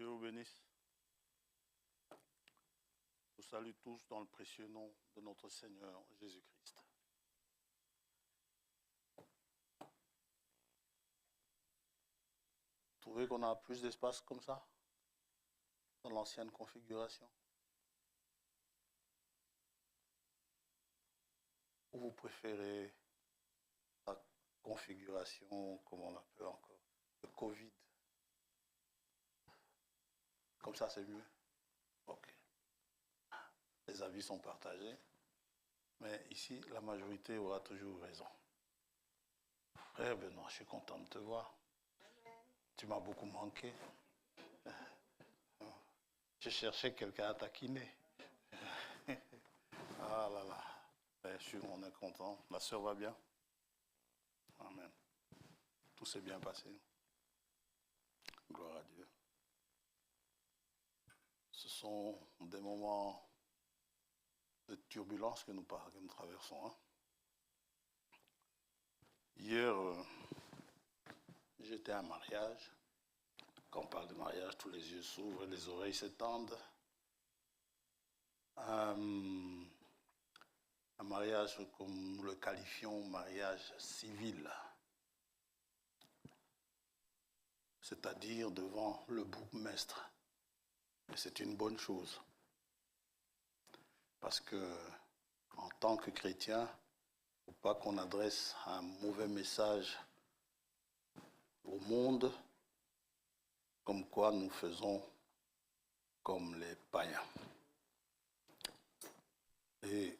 Dieu vous bénisse. Je vous salue tous dans le précieux nom de notre Seigneur Jésus-Christ. Vous trouvez qu'on a plus d'espace comme ça dans l'ancienne configuration? Ou vous préférez la configuration, comment on l'appelle encore, le Covid? Comme ça, c'est mieux? Ok. Les avis sont partagés. Mais ici, la majorité aura toujours raison. Frère Benoît, je suis content de te voir. Tu m'as beaucoup manqué. Je cherchais quelqu'un à taquiner. Ah là là. On est content. La sœur va bien? Amen. Tout s'est bien passé. Gloire à Dieu. Ce sont des moments de turbulence que nous traversons. Hier, j'étais à un mariage. Quand on parle de mariage, tous les yeux s'ouvrent et les oreilles s'étendent. Un mariage, comme nous le qualifions, mariage civil. C'est-à-dire devant le bourgmestre. Et c'est une bonne chose. Parce que, en tant que chrétien, il ne faut pas qu'on adresse un mauvais message au monde, comme quoi nous faisons comme les païens. Et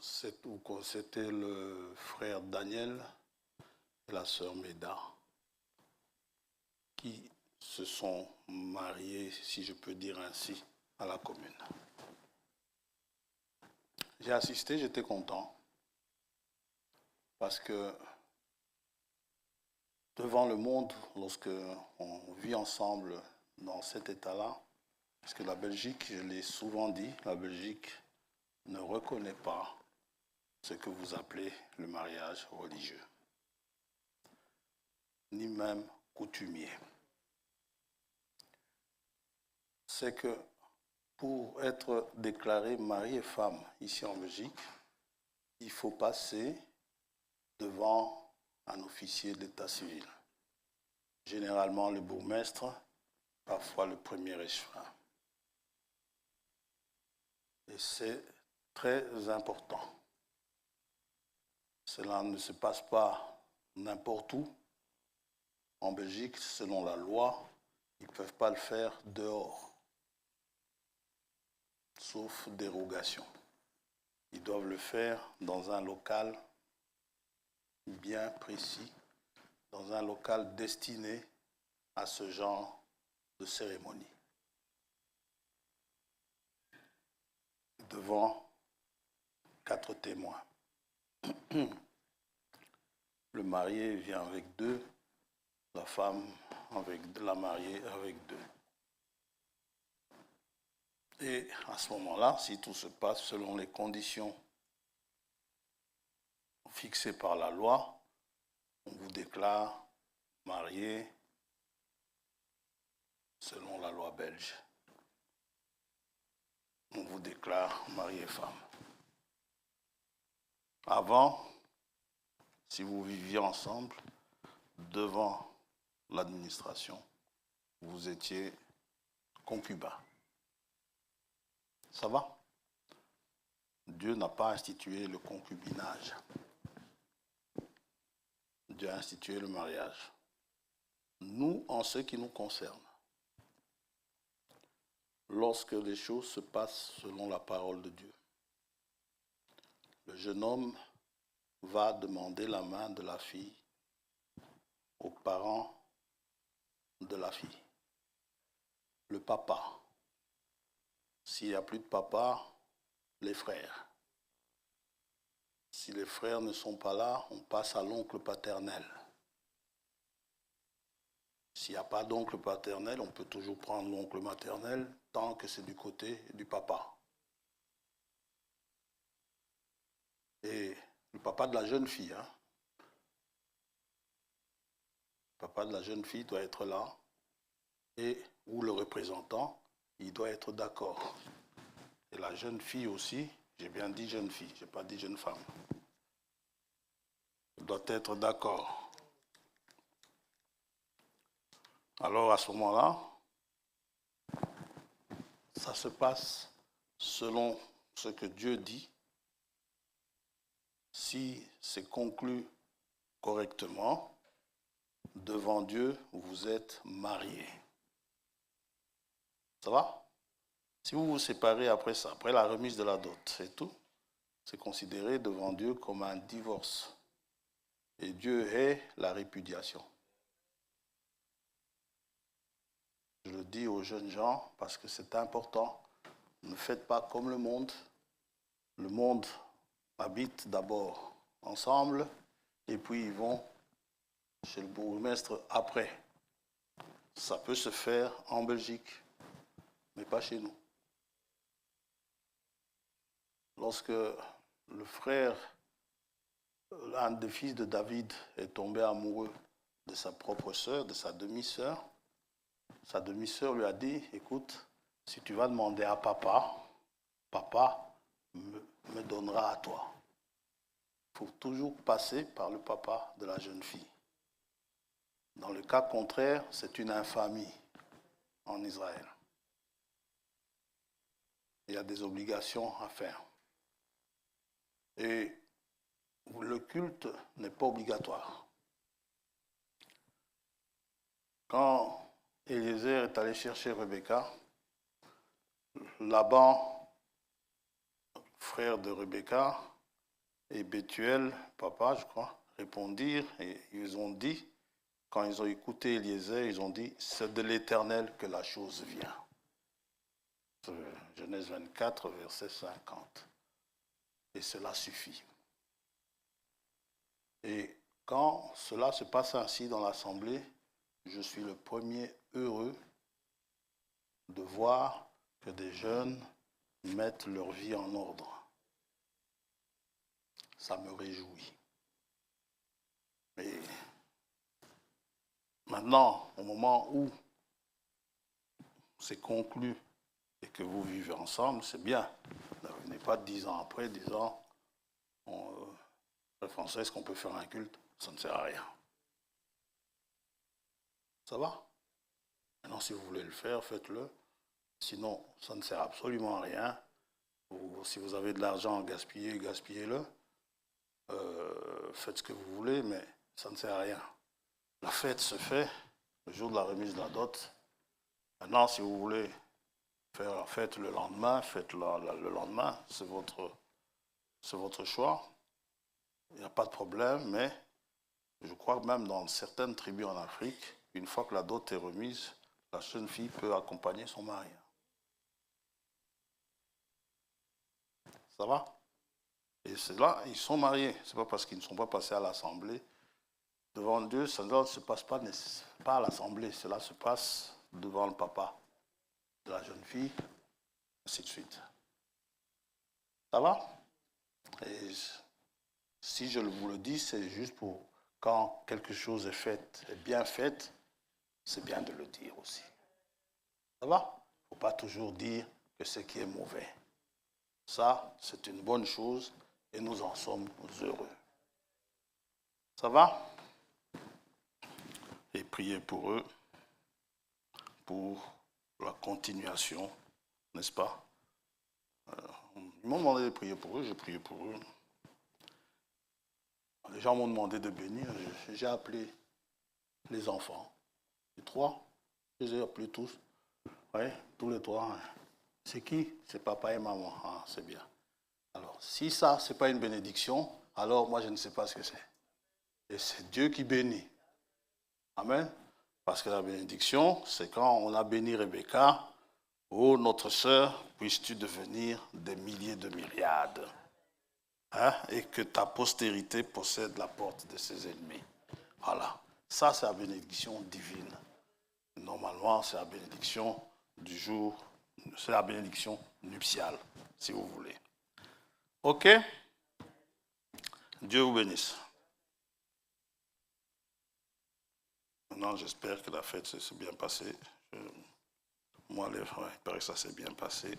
c'était le frère Daniel et la sœur Méda qui se sont mariés, si je peux dire ainsi, à la commune. J'ai assisté, j'étais content, parce que devant le monde, lorsque on vit ensemble dans cet état-là, parce que la Belgique, je l'ai souvent dit, la Belgique ne reconnaît pas ce que vous appelez le mariage religieux, ni même coutumier. C'est que pour être déclaré mari et femme ici en Belgique, il faut passer devant un officier d'état civil. Généralement le bourgmestre, parfois le premier échevin. Et c'est très important. Cela ne se passe pas n'importe où. En Belgique, selon la loi, ils ne peuvent pas le faire dehors, sauf dérogation. Ils doivent le faire dans un local bien précis, dans un local destiné à ce genre de cérémonie. Devant 4 témoins. Le marié vient avec 2, la femme la mariée avec 2. Et à ce moment-là, si tout se passe selon les conditions fixées par la loi, on vous déclare marié selon la loi belge. On vous déclare mari et femme. Avant, si vous viviez ensemble, devant l'administration, vous étiez concubins. Ça va? Dieu n'a pas institué le concubinage. Dieu a institué le mariage. Nous, en ce qui nous concerne, lorsque les choses se passent selon la parole de Dieu, le jeune homme va demander la main de la fille aux parents de la fille. Le papa. S'il n'y a plus de papa, les frères. Si les frères ne sont pas là, on passe à l'oncle paternel. S'il n'y a pas d'oncle paternel, on peut toujours prendre l'oncle maternel tant que c'est du côté du papa. Et le papa de la jeune fille, le papa de la jeune fille doit être là et ou le représentant, il doit être d'accord. Et la jeune fille aussi, j'ai bien dit jeune fille, je n'ai pas dit jeune femme, doit être d'accord. Alors à ce moment-là, ça se passe selon ce que Dieu dit. Si c'est conclu correctement, devant Dieu, vous êtes mariés. Ça va? Si vous vous séparez après ça, après la remise de la dot, c'est tout, c'est considéré devant Dieu comme un divorce. Et Dieu hait la répudiation. Je le dis aux jeunes gens parce que c'est important. Ne faites pas comme le monde. Le monde habite d'abord ensemble et puis ils vont chez le bourgmestre après. Ça peut se faire en Belgique, mais pas chez nous. Lorsque le frère, l'un des fils de David, est tombé amoureux de sa propre sœur, de sa demi-sœur lui a dit, écoute, si tu vas demander à papa, papa me donnera à toi. Il faut toujours passer par le papa de la jeune fille. Dans le cas contraire, c'est une infamie en Israël. Il y a des obligations à faire. Et le culte n'est pas obligatoire. Quand Eliezer est allé chercher Rebecca, Laban, frère de Rebecca, et Bethuel, papa, je crois, répondirent et ils ont dit, quand ils ont écouté Eliezer, ils ont dit, c'est de l'Éternel que la chose vient. Genèse 24, verset 50. Et cela suffit. Et quand cela se passe ainsi dans l'Assemblée, je suis le premier heureux de voir que des jeunes mettent leur vie en ordre. Ça me réjouit. Mais maintenant, au moment où c'est conclu et que vous vivez ensemble, c'est bien. Ne venez pas 10 ans après disant le français, est-ce qu'on peut faire un culte? Ça ne sert à rien. Ça va? Maintenant, si vous voulez le faire, faites-le. Sinon, ça ne sert absolument à rien. Ou si vous avez de l'argent à gaspiller, gaspillez-le. Faites ce que vous voulez, mais ça ne sert à rien. La fête se fait le jour de la remise de la dot. Maintenant, si vous voulez faire la fête le lendemain, faites-la le lendemain. C'est votre choix. Il n'y a pas de problème, mais je crois que même dans certaines tribus en Afrique, une fois que la dot est remise, la jeune fille peut accompagner son mari. Ça va? Et c'est là, ils sont mariés. Ce n'est pas parce qu'ils ne sont pas passés à l'Assemblée. Devant Dieu, cela ne se passe pas à l'Assemblée. Cela se passe devant le papa de la jeune fille, ainsi de suite. Ça va? Et si je vous le dis, c'est juste pour quand quelque chose est fait, est bien fait, c'est bien de le dire aussi. Ça va? Il ne faut pas toujours dire que ce qui est mauvais. Ça, c'est une bonne chose et nous en sommes heureux. Ça va? Et priez pour eux, pour la continuation, n'est-ce pas? Ils m'ont demandé de prier pour eux, j'ai prié pour eux. Les gens m'ont demandé de bénir, j'ai appelé les enfants. Les trois, je les ai appelés tous. Oui, tous les trois. C'est qui? C'est papa et maman. Ah, c'est bien. Alors, si ça, ce n'est pas une bénédiction, alors moi, je ne sais pas ce que c'est. Et c'est Dieu qui bénit. Amen. Parce que la bénédiction, c'est quand on a béni Rebecca, oh, notre sœur, puisses-tu devenir des milliers de myriades. Hein? Et que ta postérité possède la porte de ses ennemis. Voilà. Ça, c'est la bénédiction divine. Normalement, c'est la bénédiction du jour, c'est la bénédiction nuptiale, si vous voulez. OK? Dieu vous bénisse. Maintenant, j'espère que la fête s'est bien passée. Moi, il paraît que ça s'est bien passé.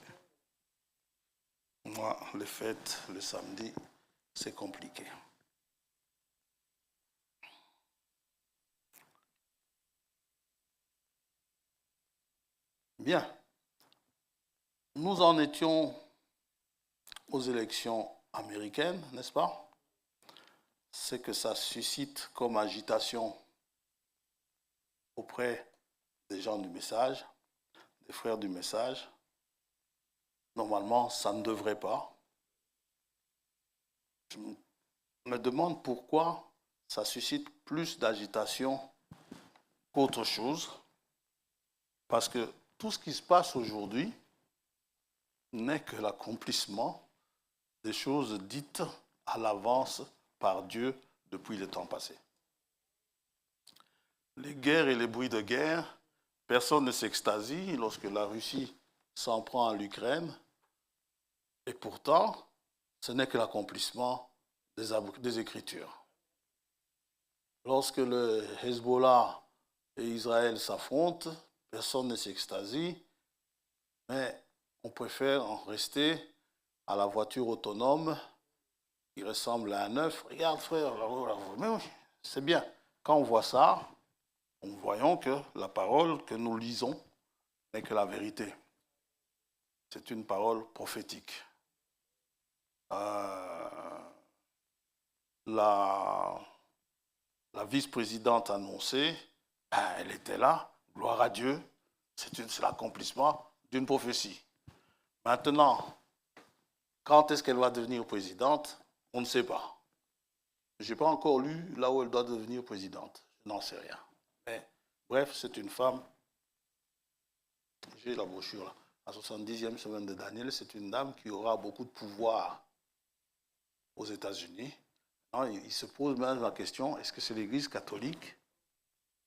Moi, les fêtes, le samedi, c'est compliqué. Bien. Nous en étions aux élections américaines, n'est-ce pas? C'est que ça suscite comme agitation auprès des gens du message, des frères du message. Normalement, ça ne devrait pas. Je me demande pourquoi ça suscite plus d'agitation qu'autre chose. Parce que tout ce qui se passe aujourd'hui n'est que l'accomplissement des choses dites à l'avance par Dieu depuis le temps passé. Les guerres et les bruits de guerre, personne ne s'extasie lorsque la Russie s'en prend à l'Ukraine. Et pourtant, ce n'est que l'accomplissement des Écritures. Lorsque le Hezbollah et Israël s'affrontent, personne ne s'extasie, mais on préfère en rester à la voiture autonome qui ressemble à un œuf. Regarde frère, mais oui, c'est bien. Quand on voit ça, nous voyons que la parole que nous lisons n'est que la vérité. C'est une parole prophétique. La vice-présidente annoncée, elle était là, gloire à Dieu, c'est l'accomplissement d'une prophétie. Maintenant, quand est-ce qu'elle va devenir présidente? On ne sait pas. Je n'ai pas encore lu là où elle doit devenir présidente. Je n'en sais rien. Mais bref, c'est une femme. J'ai la brochure là. La 70e semaine de Daniel, c'est une dame qui aura beaucoup de pouvoir aux États-Unis. Il se pose même la question, est-ce que c'est l'Église catholique?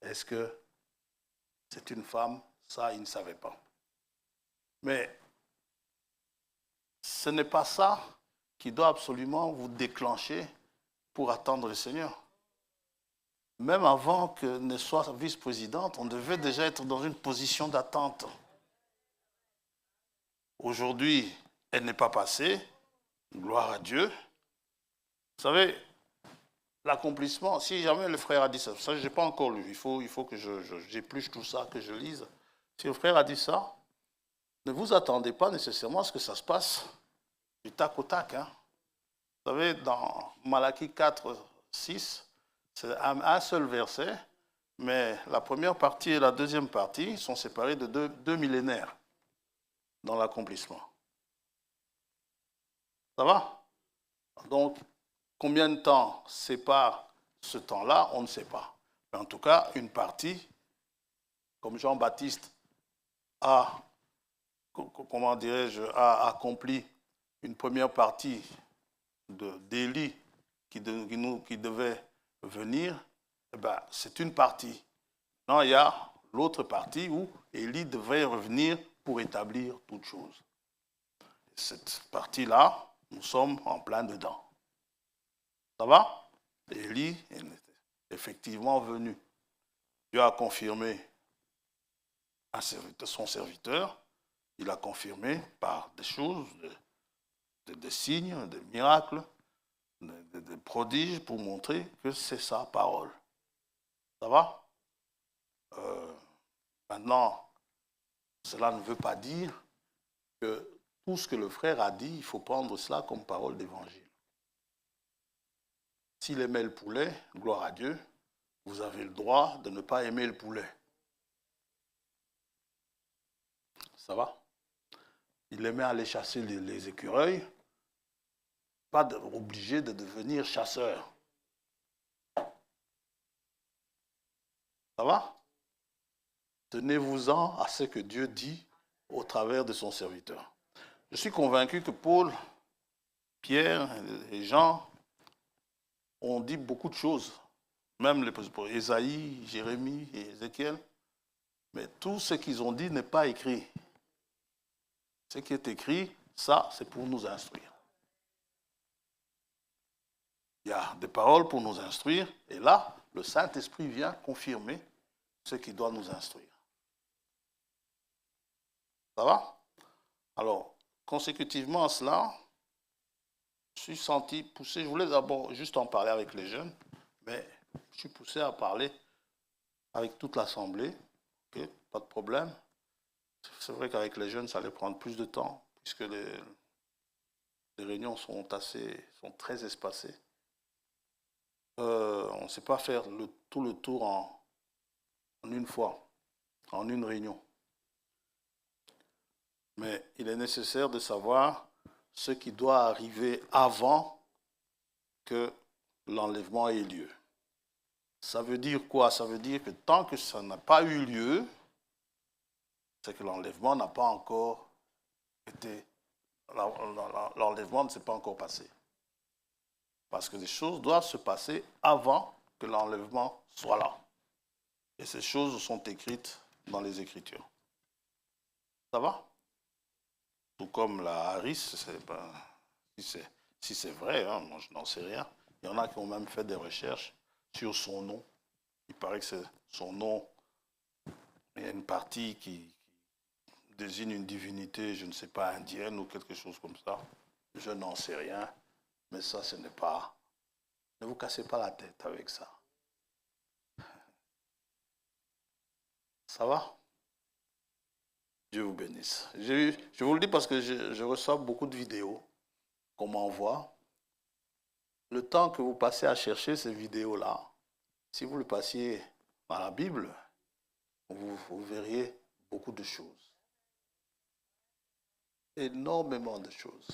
Est-ce que c'est une femme? Ça, il ne savait pas. Mais ce n'est pas ça qui doit absolument vous déclencher pour attendre le Seigneur. Même avant qu'elle ne soit vice-présidente, on devait déjà être dans une position d'attente. Aujourd'hui, elle n'est pas passée. Gloire à Dieu. Vous savez, l'accomplissement, si jamais le frère a dit ça, je n'ai pas encore lu, il faut que j'épluche tout ça, que je lise. Si le frère a dit ça, ne vous attendez pas nécessairement à ce que ça se passe du tac au tac. Hein. Vous savez, dans Malachie 4, 6, c'est un seul verset, mais la première partie et la deuxième partie sont séparées de deux millénaires dans l'accomplissement. Ça va? Donc, combien de temps sépare ce temps-là, on ne sait pas. Mais en tout cas, une partie, comme Jean-Baptiste a, comment dirais-je, a accompli une première partie d'Élie qui devait venir, eh ben, c'est une partie. Non, il y a l'autre partie où Élie devait revenir pour établir toute chose. Cette partie-là, nous sommes en plein dedans. Ça va? Élie est effectivement venu. Dieu a confirmé son serviteur. Il a confirmé par des choses, des signes, des miracles, des prodiges pour montrer que c'est sa parole. Ça va? Maintenant, cela ne veut pas dire que tout ce que le frère a dit, il faut prendre cela comme parole d'évangile. S'il aimait le poulet, gloire à Dieu, vous avez le droit de ne pas aimer le poulet. Ça va? Il aimait aller chasser les écureuils, pas obligé de devenir chasseur. Ça va? Tenez-vous-en à ce que Dieu dit au travers de son serviteur. Je suis convaincu que Paul, Pierre et Jean ont dit beaucoup de choses, même pour Ésaïe, Jérémie et Ézéchiel, mais tout ce qu'ils ont dit n'est pas écrit. Ce qui est écrit, ça, c'est pour nous instruire. Il y a des paroles pour nous instruire, et là, le Saint-Esprit vient confirmer ce qui doit nous instruire. Ça va? Alors, consécutivement à cela, je suis senti poussé. Je voulais d'abord juste en parler avec les jeunes, mais je suis poussé à parler avec toute l'Assemblée. Okay, pas de problème. C'est vrai qu'avec les jeunes, ça allait prendre plus de temps, puisque les réunions sont très espacées. On ne sait pas faire tout le tour en une fois, en une réunion. Mais il est nécessaire de savoir ce qui doit arriver avant que l'enlèvement ait lieu. Ça veut dire quoi? Ça veut dire que tant que ça n'a pas eu lieu, c'est que l'enlèvement n'a pas encore été... L'enlèvement ne s'est pas encore passé. Parce que les choses doivent se passer avant que l'enlèvement soit là. Et ces choses sont écrites dans les Écritures. Ça va? Tout comme la Harris, si c'est vrai, hein, moi je n'en sais rien. Il y en a qui ont même fait des recherches sur son nom. Il paraît que c'est son nom. Il y a une partie qui désigne une divinité, je ne sais pas, indienne ou quelque chose comme ça. Je n'en sais rien. Mais ça, ce n'est pas... Ne vous cassez pas la tête avec ça. Ça va? Dieu vous bénisse. Je vous le dis parce que je reçois beaucoup de vidéos qu'on m'envoie. Le temps que vous passez à chercher ces vidéos-là, si vous le passiez dans la Bible, vous verriez beaucoup de choses. Énormément de choses.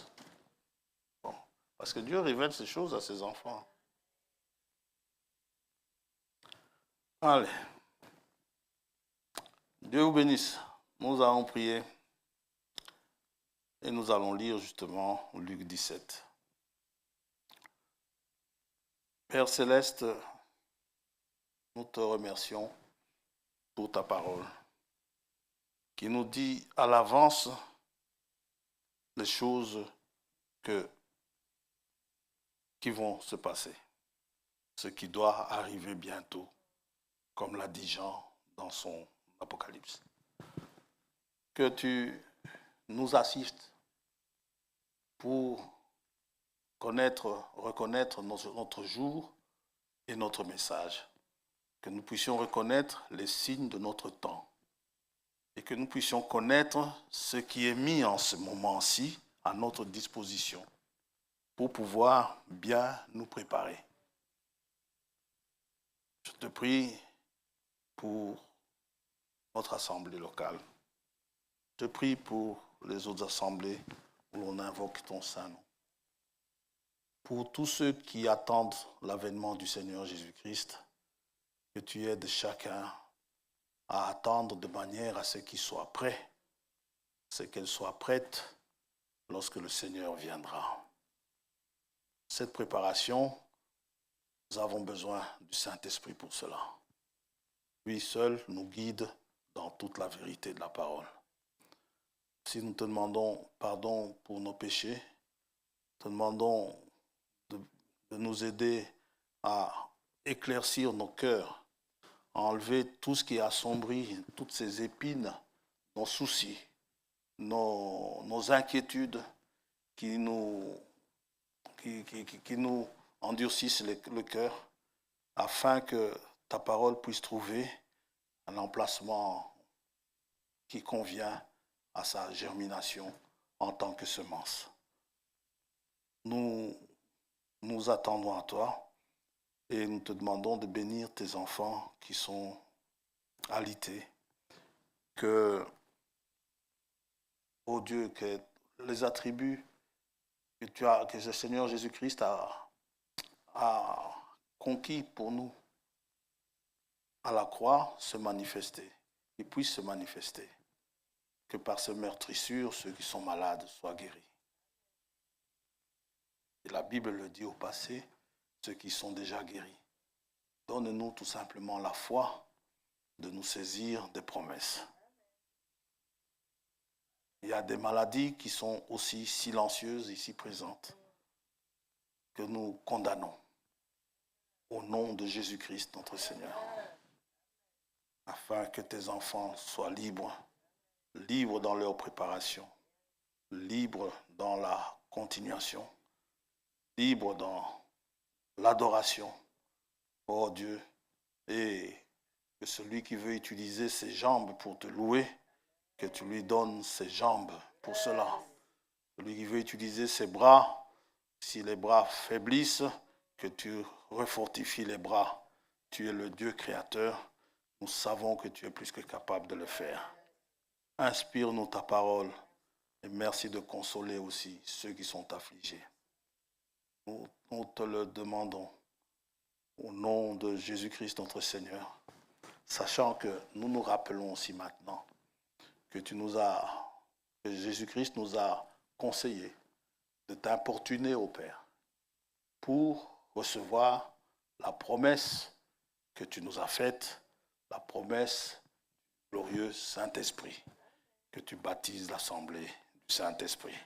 Bon, parce que Dieu révèle ces choses à ses enfants. Allez. Dieu vous bénisse. Nous allons prier et nous allons lire justement Luc 17. Père Céleste, nous te remercions pour ta parole qui nous dit à l'avance les choses qui vont se passer, ce qui doit arriver bientôt, comme l'a dit Jean dans son Apocalypse. Que tu nous assistes pour reconnaître notre jour et notre message, que nous puissions reconnaître les signes de notre temps et que nous puissions connaître ce qui est mis en ce moment-ci à notre disposition pour pouvoir bien nous préparer. Je te prie pour notre assemblée locale. Je te prie pour les autres assemblées où l'on invoque ton Saint-Nom. Pour tous ceux qui attendent l'avènement du Seigneur Jésus-Christ, que tu aides chacun à attendre de manière à ce qu'il soit prêt, c'est qu'elle soit prête lorsque le Seigneur viendra. Cette préparation, nous avons besoin du Saint-Esprit pour cela. Lui seul nous guide dans toute la vérité de la parole. Si nous te demandons pardon pour nos péchés, te demandons de nous aider à éclaircir nos cœurs, à enlever tout ce qui assombrit, toutes ces épines, nos soucis, nos inquiétudes qui nous endurcissent le cœur, afin que ta parole puisse trouver un emplacement qui convient à sa germination en tant que semence. Nous attendons à toi et nous te demandons de bénir tes enfants qui sont alités, que, ô Dieu, que les attributs que le Seigneur Jésus-Christ a conquis pour nous à la croix se manifester, qu'ils puissent se manifester, que par ces meurtrissures, ceux qui sont malades soient guéris. Et la Bible le dit au passé, ceux qui sont déjà guéris. Donne-nous tout simplement la foi de nous saisir des promesses. Il y a des maladies qui sont aussi silencieuses ici présentes, que nous condamnons au nom de Jésus-Christ, notre Seigneur, afin que tes enfants soient libres libre dans leur préparation, libre dans la continuation, libre dans l'adoration, oh Dieu, et que celui qui veut utiliser ses jambes pour te louer, que tu lui donnes ses jambes pour cela. Celui qui veut utiliser ses bras, si les bras faiblissent, que tu refortifies les bras. Tu es le Dieu créateur. Nous savons que tu es plus que capable de le faire. Inspire-nous ta parole et merci de consoler aussi ceux qui sont affligés. Nous te le demandons au nom de Jésus-Christ notre Seigneur, sachant que nous nous rappelons aussi maintenant que Jésus-Christ nous a conseillé de t'importuner au Père pour recevoir la promesse que tu nous as faite, la promesse du glorieux Saint-Esprit, que tu baptises l'Assemblée du Saint-Esprit.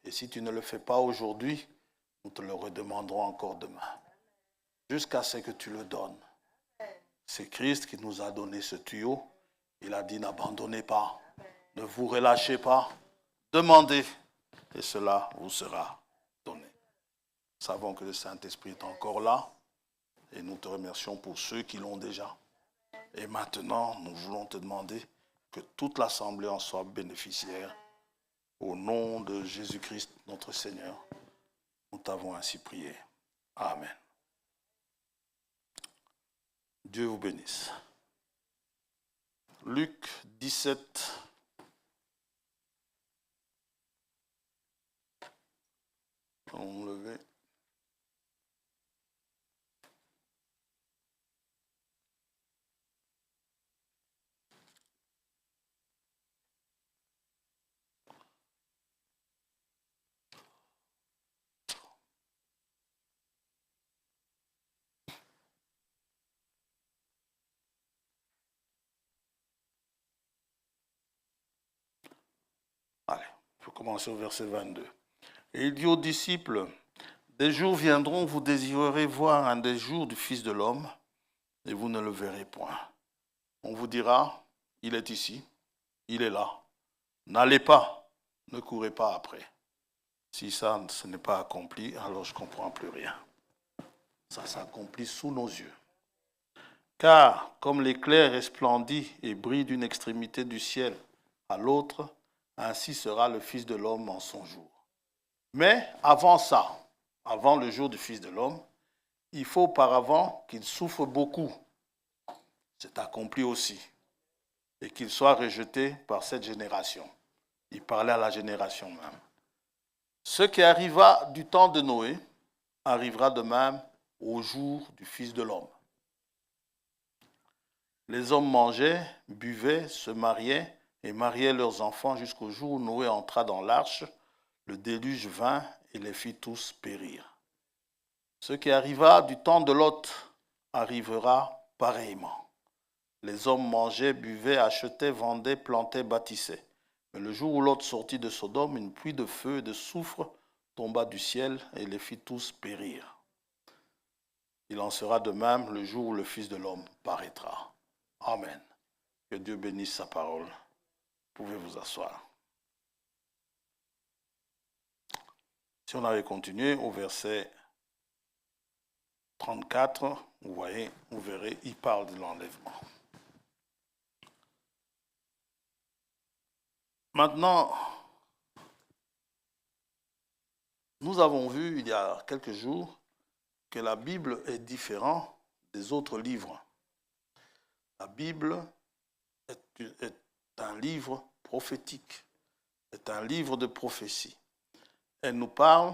Et si tu ne le fais pas aujourd'hui, nous te le redemanderons encore demain, jusqu'à ce que tu le donnes. C'est Christ qui nous a donné ce tuyau. Il a dit, n'abandonnez pas, ne vous relâchez pas, demandez, et cela vous sera donné. Nous savons que le Saint-Esprit est encore là, et nous te remercions pour ceux qui l'ont déjà. Et maintenant, nous voulons te demander que toute l'Assemblée en soit bénéficiaire. Au nom de Jésus-Christ, notre Seigneur, nous t'avons ainsi prié. Amen. Dieu vous bénisse. Luc 17. On levait. Allez, il faut commencer au verset 22. Et il dit aux disciples, des jours viendront, vous désirerez voir un des jours du Fils de l'homme, et vous ne le verrez point. On vous dira, il est ici, il est là. N'allez pas, ne courez pas après. Si ça, ce n'est pas accompli, alors je ne comprends plus rien. Ça s'accomplit sous nos yeux. Car comme l'éclair resplendit et brille d'une extrémité du ciel à l'autre, ainsi sera le Fils de l'homme en son jour. Mais avant ça, avant le jour du Fils de l'homme, il faut auparavant qu'il souffre beaucoup. C'est accompli aussi. Et qu'il soit rejeté par cette génération. Il parlait à la génération même. Ce qui arriva du temps de Noé arrivera de même au jour du Fils de l'homme. Les hommes mangeaient, buvaient, se mariaient et mariaient leurs enfants jusqu'au jour où Noé entra dans l'arche. Le déluge vint et les fit tous périr. Ce qui arriva du temps de Lot arrivera pareillement. Les hommes mangeaient, buvaient, achetaient, vendaient, plantaient, bâtissaient. Mais le jour où Lot sortit de Sodome, une pluie de feu et de soufre tomba du ciel et les fit tous périr. Il en sera de même le jour où le Fils de l'homme paraîtra. Amen. Que Dieu bénisse sa parole. Vous pouvez vous asseoir. Si on avait continué au verset 34, vous verrez, il parle de l'enlèvement. Maintenant, nous avons vu il y a quelques jours que la Bible est différente des autres livres. La Bible est un livre prophétique, est un livre de prophétie. Elle nous parle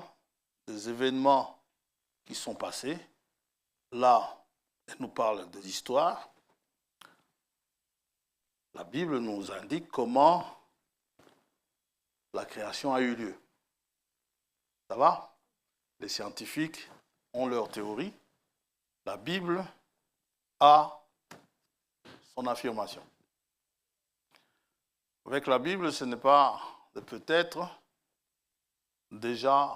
des événements qui sont passés. Là, elle nous parle de l'histoire. La Bible nous indique comment la création a eu lieu. Ça va? Les scientifiques ont leur théorie. La Bible a son affirmation. Avec la Bible, ce n'est pas de peut-être déjà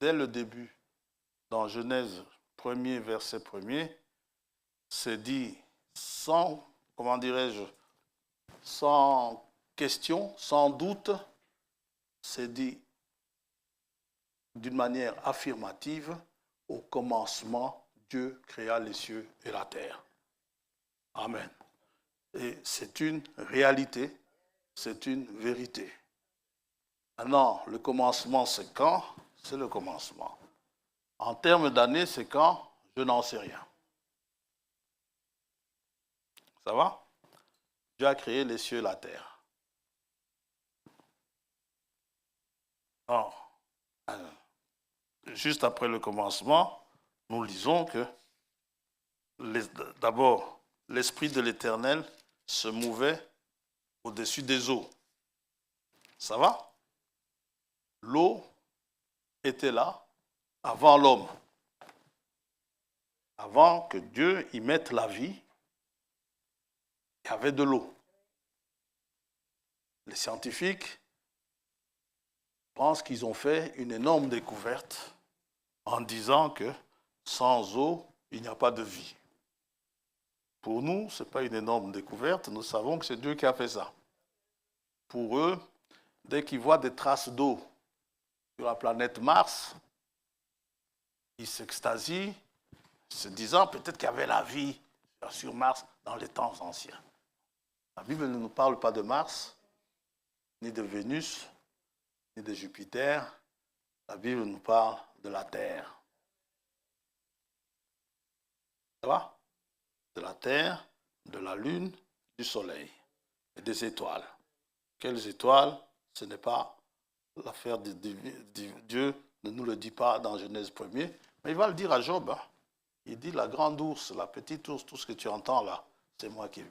dès le début, dans Genèse 1er, verset 1er, c'est dit sans comment dirais-je, sans question, sans doute, c'est dit d'une manière affirmative, au commencement, Dieu créa les cieux et la terre. Amen. Et c'est une réalité, c'est une vérité. Maintenant, le commencement, c'est quand? C'est le commencement. En termes d'années, c'est quand? Je n'en sais rien. Ça va? Dieu a créé les cieux et la terre. Alors, juste après le commencement, nous lisons que d'abord, l'Esprit de l'Éternel se mouvait au-dessus des eaux. Ça va? L'eau était là avant l'homme. Avant que Dieu y mette la vie, il y avait de l'eau. Les scientifiques pensent qu'ils ont fait une énorme découverte en disant que sans eau, il n'y a pas de vie. Pour nous, ce n'est pas une énorme découverte, nous savons que c'est Dieu qui a fait ça. Pour eux, dès qu'ils voient des traces d'eau sur la planète Mars, ils s'extasient, se disant peut-être qu'il y avait la vie sur Mars dans les temps anciens. La Bible ne nous parle pas de Mars, ni de Vénus, ni de Jupiter. La Bible nous parle de la Terre. Ça va? De la Terre, de la Lune, du Soleil et des étoiles. Quelles étoiles? Ce n'est pas l'affaire de Dieu, ne nous le dit pas dans Genèse 1er, mais il va le dire à Job. Hein. Il dit la grande ours, la petite ours, tout ce que tu entends là, c'est moi qui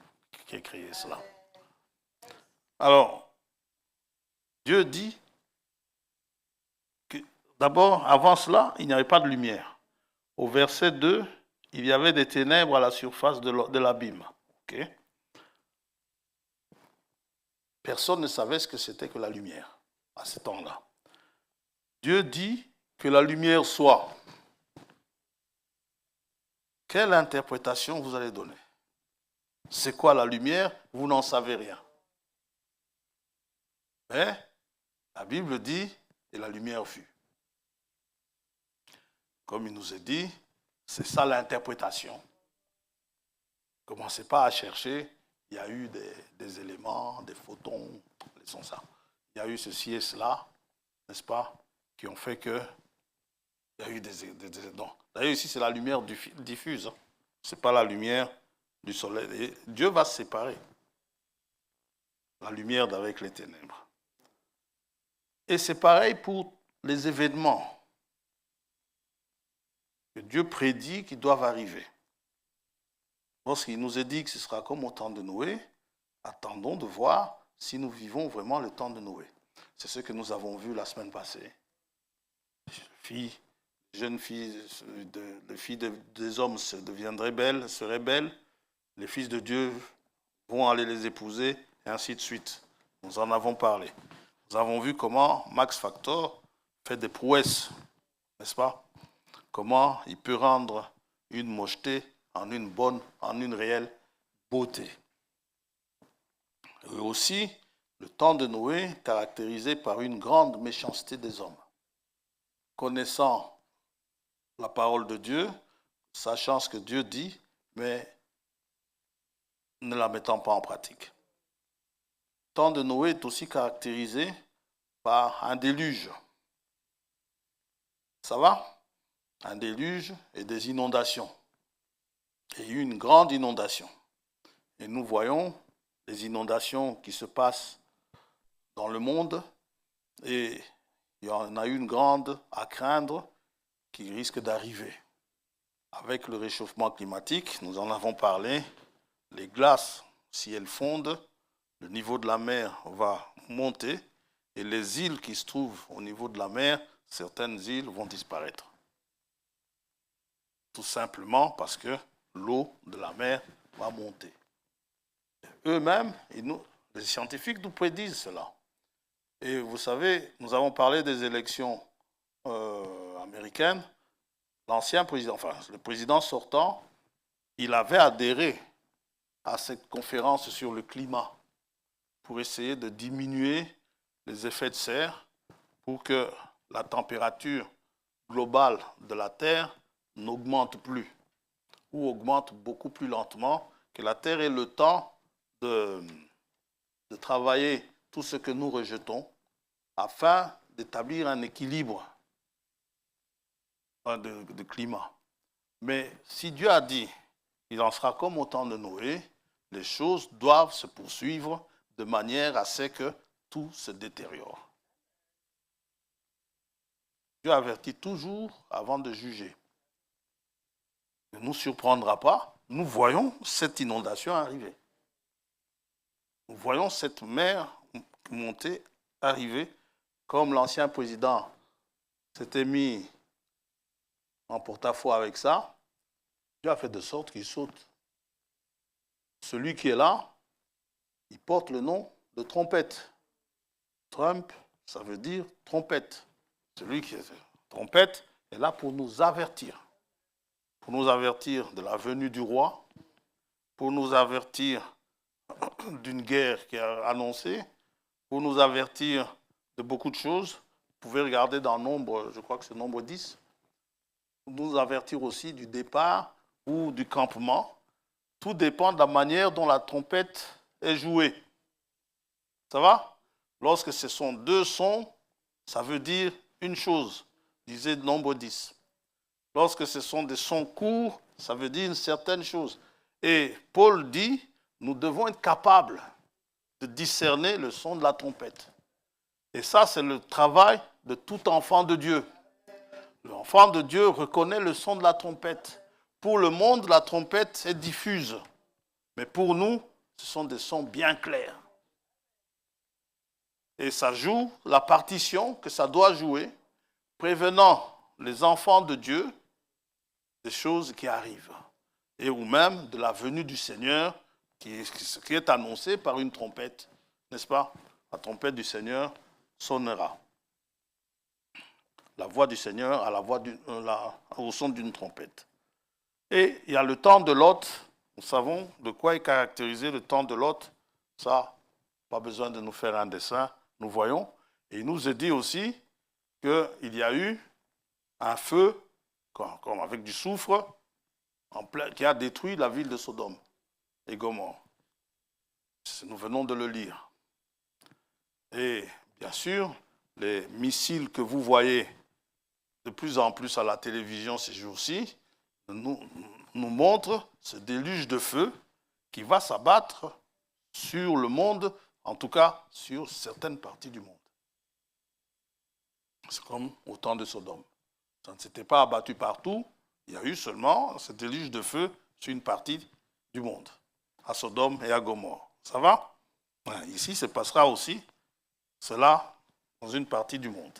ai créé cela. Alors, Dieu dit que d'abord, avant cela, il n'y avait pas de lumière. Au verset 2, il y avait des ténèbres à la surface de l'abîme. Okay? Personne ne savait ce que c'était que la lumière à ce temps-là. Dieu dit que la lumière soit. Quelle interprétation vous allez donner? C'est quoi la lumière? Vous n'en savez rien. Mais la Bible dit, et la lumière fut. Comme il nous est dit, c'est ça l'interprétation. Ne commencez pas à chercher, il y a eu des éléments, des photons, laissons ça. Il y a eu ceci et cela, n'est-ce pas, qui ont fait que il y a eu des non. D'ailleurs, ici, c'est la lumière diffuse. Hein. Ce n'est pas la lumière du soleil. Et Dieu va séparer la lumière d'avec les ténèbres. Et c'est pareil pour les événements que Dieu prédit qui doivent arriver. Lorsqu'il nous est dit que ce sera comme au temps de Noé, attendons de voir si nous vivons vraiment le temps de Noé. C'est ce que nous avons vu la semaine passée. Jeunes filles, les filles des hommes se deviendraient belles, seraient belles. Les fils de Dieu vont aller les épouser, et ainsi de suite. Nous en avons parlé. Nous avons vu comment Max Factor fait des prouesses, n'est-ce pas? Comment il peut rendre une mocheté en une réelle beauté. Et aussi, le temps de Noé, caractérisé par une grande méchanceté des hommes. Connaissant la parole de Dieu, sachant ce que Dieu dit, mais ne la mettant pas en pratique. Le temps de Noé est aussi caractérisé par un déluge. Ça va? Un déluge et des inondations. Et une grande inondation. Et nous voyons les inondations qui se passent dans le monde et il y en a une grande à craindre qui risque d'arriver. Avec le réchauffement climatique, nous en avons parlé, les glaces, si elles fondent, le niveau de la mer va monter et les îles qui se trouvent au niveau de la mer, certaines îles vont disparaître. Tout simplement parce que l'eau de la mer va monter. Eux-mêmes, les scientifiques nous prédisent cela. Et vous savez, nous avons parlé des élections américaines. L'ancien président, enfin le président sortant, il avait adhéré à cette conférence sur le climat pour essayer de diminuer les effets de serre pour que la température globale de la Terre n'augmente plus ou augmente beaucoup plus lentement, que la Terre ait le temps de travailler tout ce que nous rejetons afin d'établir un équilibre de climat. Mais si Dieu a dit qu'il en sera comme au temps de Noé, les choses doivent se poursuivre de manière à ce que tout se détériore. Dieu avertit toujours avant de juger. Ne nous surprendra pas, nous voyons cette inondation arriver. Nous voyons cette mer monter, arriver, comme l'ancien président s'était mis en porte-à-faux avec ça. Dieu a fait de sorte qu'il saute. Celui qui est là, il porte le nom de trompette. Trump, ça veut dire trompette. Celui qui est trompette est là pour nous avertir. Pour nous avertir de la venue du roi, pour nous avertir d'une guerre qui est annoncée, pour nous avertir de beaucoup de choses. Vous pouvez regarder dans Nombre, je crois que c'est Nombre 10, pour nous avertir aussi du départ ou du campement. Tout dépend de la manière dont la trompette est jouée. Ça va? Lorsque ce sont deux sons, ça veut dire une chose, disait Nombre 10. Lorsque ce sont des sons courts, ça veut dire une certaine chose. Et Paul dit, nous devons être capables de discerner le son de la trompette. Et ça, c'est le travail de tout enfant de Dieu. L'enfant de Dieu reconnaît le son de la trompette. Pour le monde, la trompette est diffuse. Mais pour nous, ce sont des sons bien clairs. Et ça joue la partition que ça doit jouer, prévenant les enfants de Dieu des choses qui arrivent. Et ou même de la venue du Seigneur qui est annoncée par une trompette. N'est-ce pas? La trompette du Seigneur sonnera. La voix du Seigneur au son d'une trompette. Et il y a le temps de Lot. Nous savons de quoi est caractérisé le temps de Lot. Ça, pas besoin de nous faire un dessin. Nous voyons. Et il nous est dit aussi qu'il y a eu un feu, comme avec du soufre, qui a détruit la ville de Sodome et Gomorrhe. Nous venons de le lire. Et bien sûr, les missiles que vous voyez de plus en plus à la télévision ces jours-ci nous montrent ce déluge de feu qui va s'abattre sur le monde, en tout cas sur certaines parties du monde. C'est comme au temps de Sodome. Ça ne s'était pas abattu partout, il y a eu seulement ce déluge de feu sur une partie du monde, à Sodome et à Gomorrhe. Ça va? Ici, se passera aussi cela dans une partie du monde.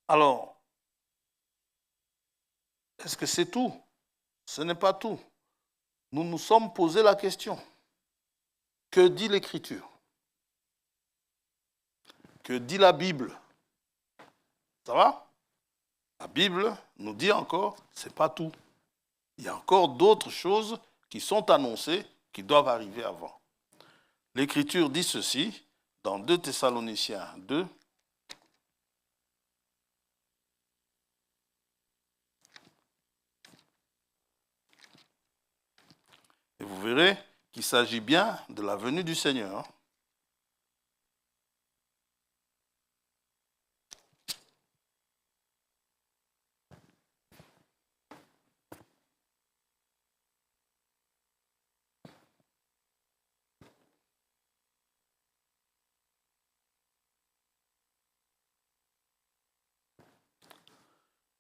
Alors, est-ce que c'est tout? Ce n'est pas tout. Nous nous sommes posé la question. Que dit l'Écriture? Que dit la Bible? Ça va? La Bible nous dit encore, ce n'est pas tout. Il y a encore d'autres choses qui sont annoncées, qui doivent arriver avant. L'Écriture dit ceci, dans 2 Thessaloniciens 2, et vous verrez qu'il s'agit bien de la venue du Seigneur.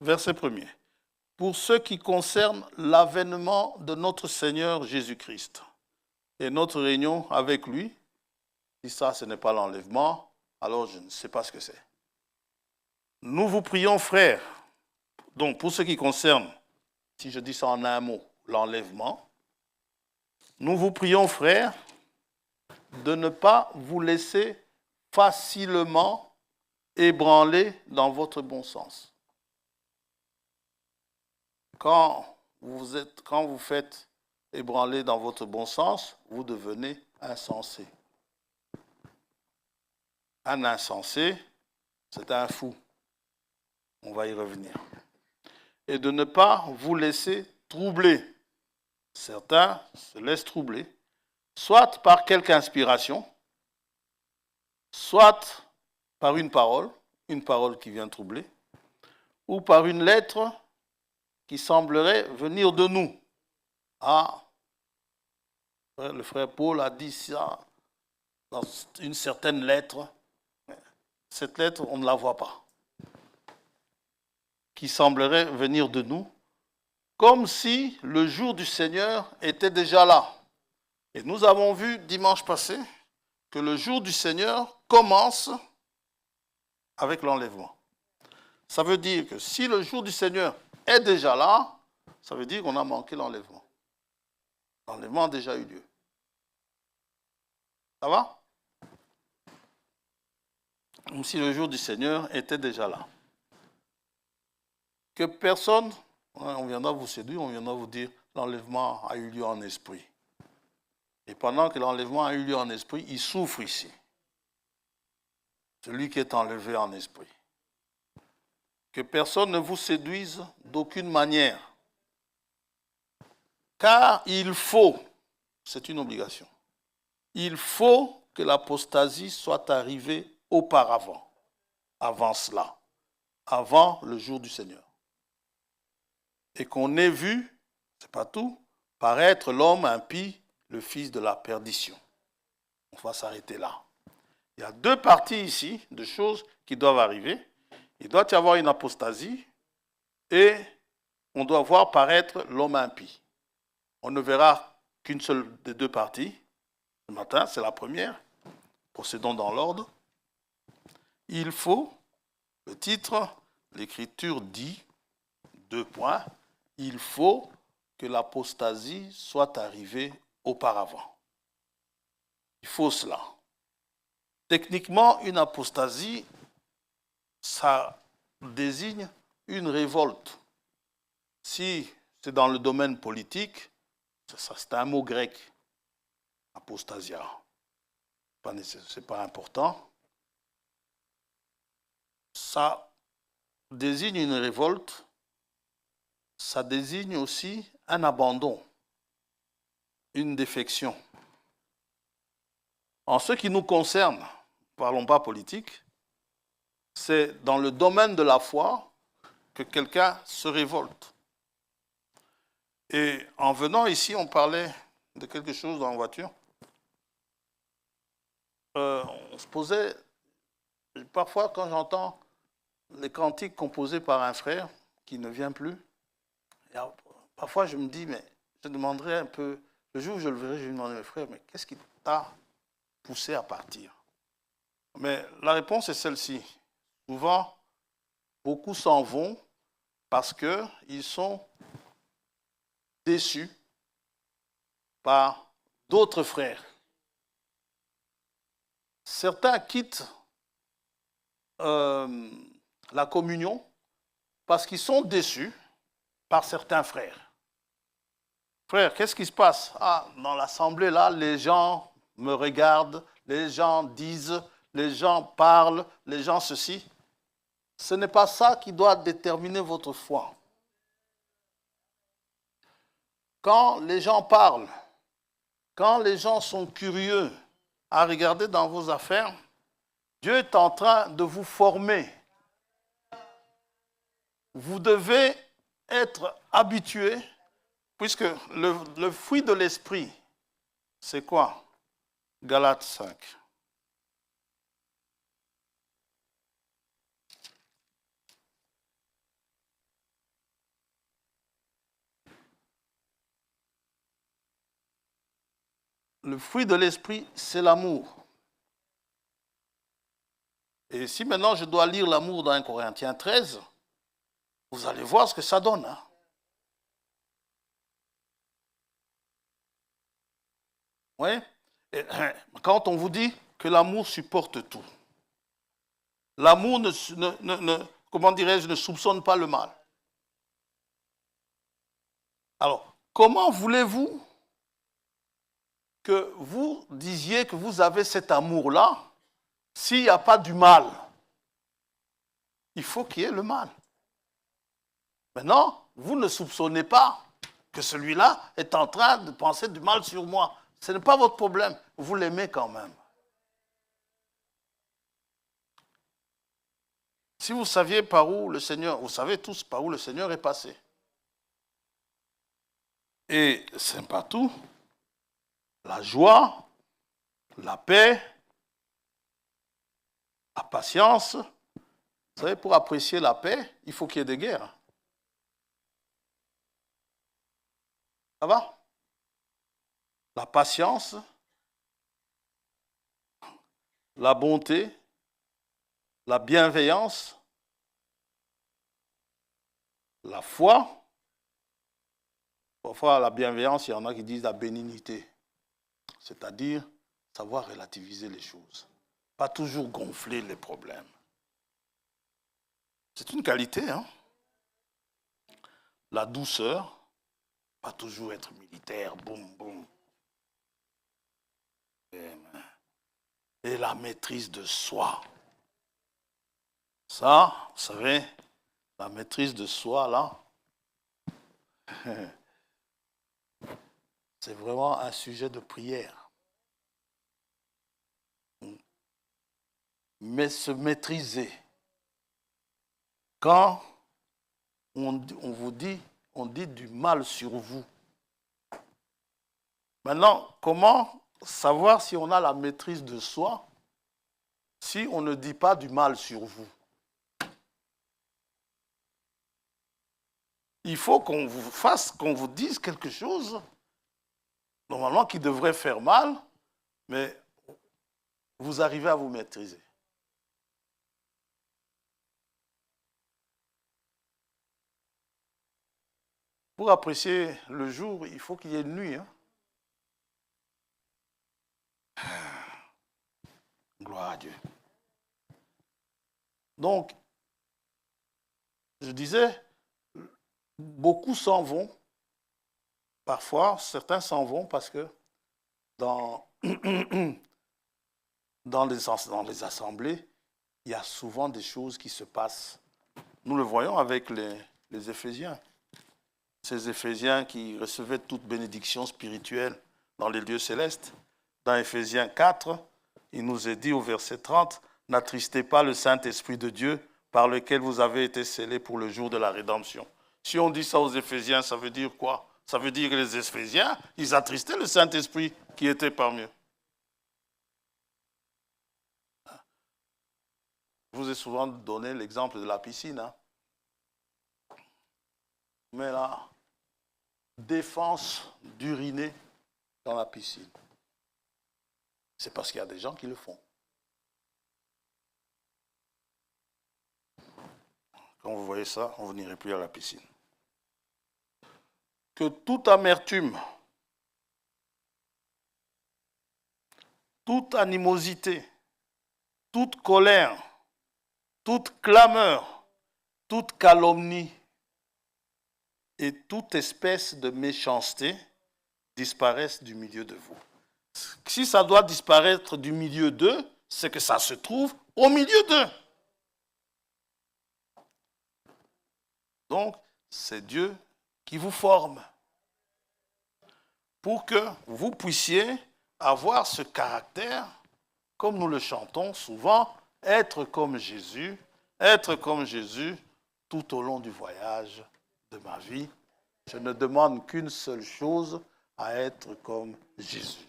Verset 1er. Pour ce qui concerne l'avènement de notre Seigneur Jésus-Christ et notre réunion avec lui, si ça, ce n'est pas l'enlèvement, alors je ne sais pas ce que c'est. Nous vous prions, frères, donc pour ce qui concerne, si je dis ça en un mot, l'enlèvement, nous vous prions, frères, de ne pas vous laisser facilement ébranler dans votre bon sens. Quand quand vous faites ébranler dans votre bon sens, vous devenez insensé. Un insensé, c'est un fou. On va y revenir. Et de ne pas vous laisser troubler. Certains se laissent troubler, soit par quelque inspiration, soit par une parole qui vient troubler, ou par une lettre qui semblerait venir de nous. Ah, le frère Paul a dit ça dans une certaine lettre. Cette lettre, on ne la voit pas. Qui semblerait venir de nous, comme si le jour du Seigneur était déjà là. Et nous avons vu dimanche passé que le jour du Seigneur commence avec l'enlèvement. Ça veut dire que si le jour du Seigneur est déjà là, ça veut dire qu'on a manqué l'enlèvement. L'enlèvement a déjà eu lieu. Ça va? Comme si le jour du Seigneur était déjà là. Que personne, on viendra vous séduire, on viendra vous dire l'enlèvement a eu lieu en esprit. Et pendant que l'enlèvement a eu lieu en esprit, il souffre ici. Celui qui est enlevé en esprit. Que personne ne vous séduise d'aucune manière. Car il faut, c'est une obligation, il faut que l'apostasie soit arrivée auparavant, avant cela, avant le jour du Seigneur. Et qu'on ait vu, c'est pas tout, paraître l'homme impie, le fils de la perdition. On va s'arrêter là. Il y a deux parties ici de choses qui doivent arriver. Il doit y avoir une apostasie et on doit voir paraître l'homme impie. On ne verra qu'une seule des deux parties. Ce matin, c'est la première. Procédons dans l'ordre. Il faut, le titre, l'Écriture dit, 2 points, il faut que l'apostasie soit arrivée auparavant. Il faut cela. Techniquement, une apostasie, ça désigne une révolte. Si c'est dans le domaine politique, c'est un mot grec, apostasia. Ce n'est pas important. Ça désigne une révolte, ça désigne aussi un abandon, une défection. En ce qui nous concerne, ne parlons pas politique, c'est dans le domaine de la foi que quelqu'un se révolte. Et en venant ici, on parlait de quelque chose dans la voiture. On se posait, parfois quand j'entends les cantiques composés par un frère qui ne vient plus, parfois je me dis, mais je demanderais un peu, le jour où je le verrai, je lui demanderai, frère, mais qu'est-ce qui t'a poussé à partir? Mais la réponse est celle-ci. Souvent, beaucoup s'en vont parce qu'ils sont déçus par d'autres frères. Certains quittent la communion parce qu'ils sont déçus par certains frères. Frère, qu'est-ce qui se passe? Ah, dans l'assemblée, là, les gens me regardent, les gens disent, les gens parlent, les gens ceci. Ce n'est pas ça qui doit déterminer votre foi. Quand les gens parlent, quand les gens sont curieux à regarder dans vos affaires, Dieu est en train de vous former. Vous devez être habitué, puisque le fruit de l'esprit, c'est quoi? Galates 5. Le fruit de l'esprit, c'est l'amour. Et si maintenant je dois lire l'amour dans 1 Corinthiens 13, vous allez voir ce que ça donne. Hein? Oui. Et quand on vous dit que l'amour supporte tout, l'amour ne, comment dirais-je, ne soupçonne pas le mal. Alors, comment voulez-vous que vous disiez que vous avez cet amour-là s'il n'y a pas du mal? Il faut qu'il y ait le mal. Maintenant, vous ne soupçonnez pas que celui-là est en train de penser du mal sur moi. Ce n'est pas votre problème. Vous l'aimez quand même. Si vous saviez par où le Seigneur, vous savez tous par où le Seigneur est passé. Et c'est pas tout. La joie, la paix, la patience. Vous savez, pour apprécier la paix, il faut qu'il y ait des guerres. Ça va? La patience, la bonté, la bienveillance, la foi. Parfois, la bienveillance, il y en a qui disent la bénignité. C'est-à-dire savoir relativiser les choses. Pas toujours gonfler les problèmes. C'est une qualité, hein? La douceur, pas toujours être militaire, boum, boum. Et la maîtrise de soi. Ça, vous savez, la maîtrise de soi, là, c'est vraiment un sujet de prière. Mais se maîtriser. Quand on vous dit, on dit du mal sur vous. Maintenant, comment savoir si on a la maîtrise de soi si on ne dit pas du mal sur vous? Il faut qu'on vous fasse, qu'on vous dise quelque chose, normalement qui devrait faire mal, mais vous arrivez à vous maîtriser. Pour apprécier le jour, il faut qu'il y ait une nuit. Hein? Gloire à Dieu. Donc, je disais, beaucoup s'en vont. Parfois, certains s'en vont parce que dans les assemblées, il y a souvent des choses qui se passent. Nous le voyons avec les Éphésiens. Ces Éphésiens qui recevaient toute bénédiction spirituelle dans les lieux célestes. Dans Éphésiens 4, il nous est dit au verset 30, « N'attristez pas le Saint-Esprit de Dieu par lequel vous avez été scellés pour le jour de la rédemption. » Si on dit ça aux Éphésiens, ça veut dire quoi? Ça veut dire que les Éphésiens, ils attristaient le Saint-Esprit qui était parmi eux. Je vous ai souvent donné l'exemple de la piscine. Hein? Mais la défense d'uriner dans la piscine, c'est parce qu'il y a des gens qui le font. Quand vous voyez ça, vous n'irez plus à la piscine. Que toute amertume, toute animosité, toute colère, toute clameur, toute calomnie et toute espèce de méchanceté disparaissent du milieu de vous. Si ça doit disparaître du milieu d'eux, c'est que ça se trouve au milieu d'eux. Donc, c'est Dieu qui vous forme pour que vous puissiez avoir ce caractère, comme nous le chantons souvent, être comme Jésus tout au long du voyage de ma vie. Je ne demande qu'une seule chose, à être comme Jésus.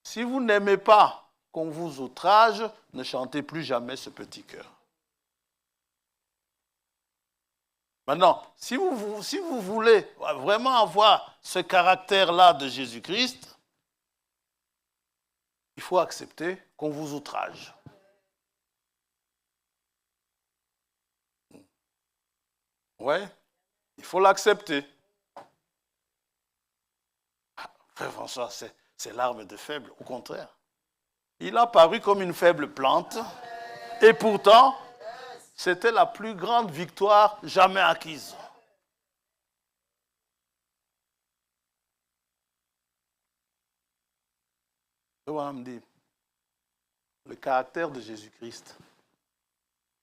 Si vous n'aimez pas qu'on vous outrage, ne chantez plus jamais ce petit cœur. Maintenant, si vous voulez vraiment avoir ce caractère-là de Jésus-Christ, il faut accepter qu'on vous outrage. Oui, il faut l'accepter. Frère François, c'est l'arme de faible, au contraire. Il a paru comme une faible plante, et pourtant, c'était la plus grande victoire jamais acquise. me dit, le caractère de Jésus-Christ,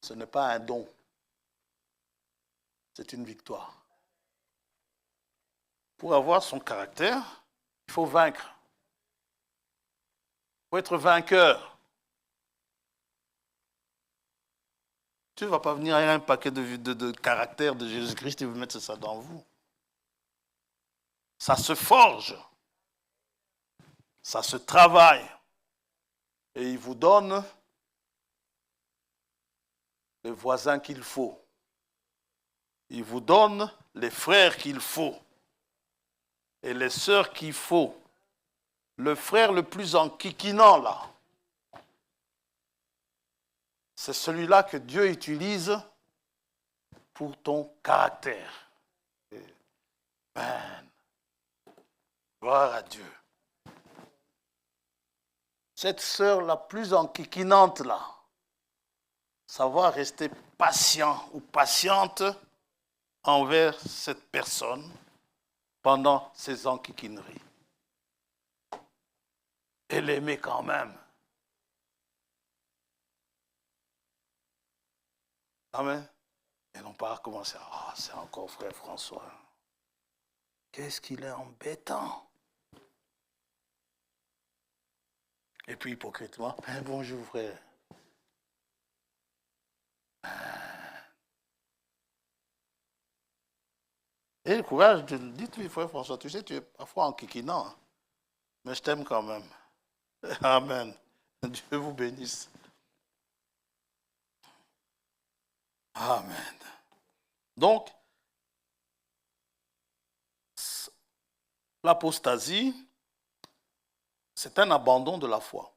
ce n'est pas un don, c'est une victoire. Pour avoir son caractère, il faut vaincre. Il faut être vainqueur. Tu ne vas pas venir avec un paquet de caractère de Jésus-Christ et vous mettre ça dans vous. Ça se forge. Ça se travaille. Et il vous donne les voisins qu'il faut. Il vous donne les frères qu'il faut. Et les sœurs qu'il faut. Le frère le plus enquiquinant, là, c'est celui-là que Dieu utilise pour ton caractère. Amen. Gloire à Dieu. Cette sœur la plus enquiquinante, là, savoir rester patient ou patiente envers cette personne pendant ses enquiquineries. Et l'aimer quand même. Amen. Et non pas commencer à « Ah, c'est encore frère François. Qu'est-ce qu'il est embêtant. » Et puis hypocritement, « Bonjour frère. » Et le courage de dites-lui, frère François, tu sais, tu es parfois enquiquinant, hein, mais je t'aime quand même. Amen. Dieu vous bénisse. Amen. Donc, l'apostasie, c'est un abandon de la foi.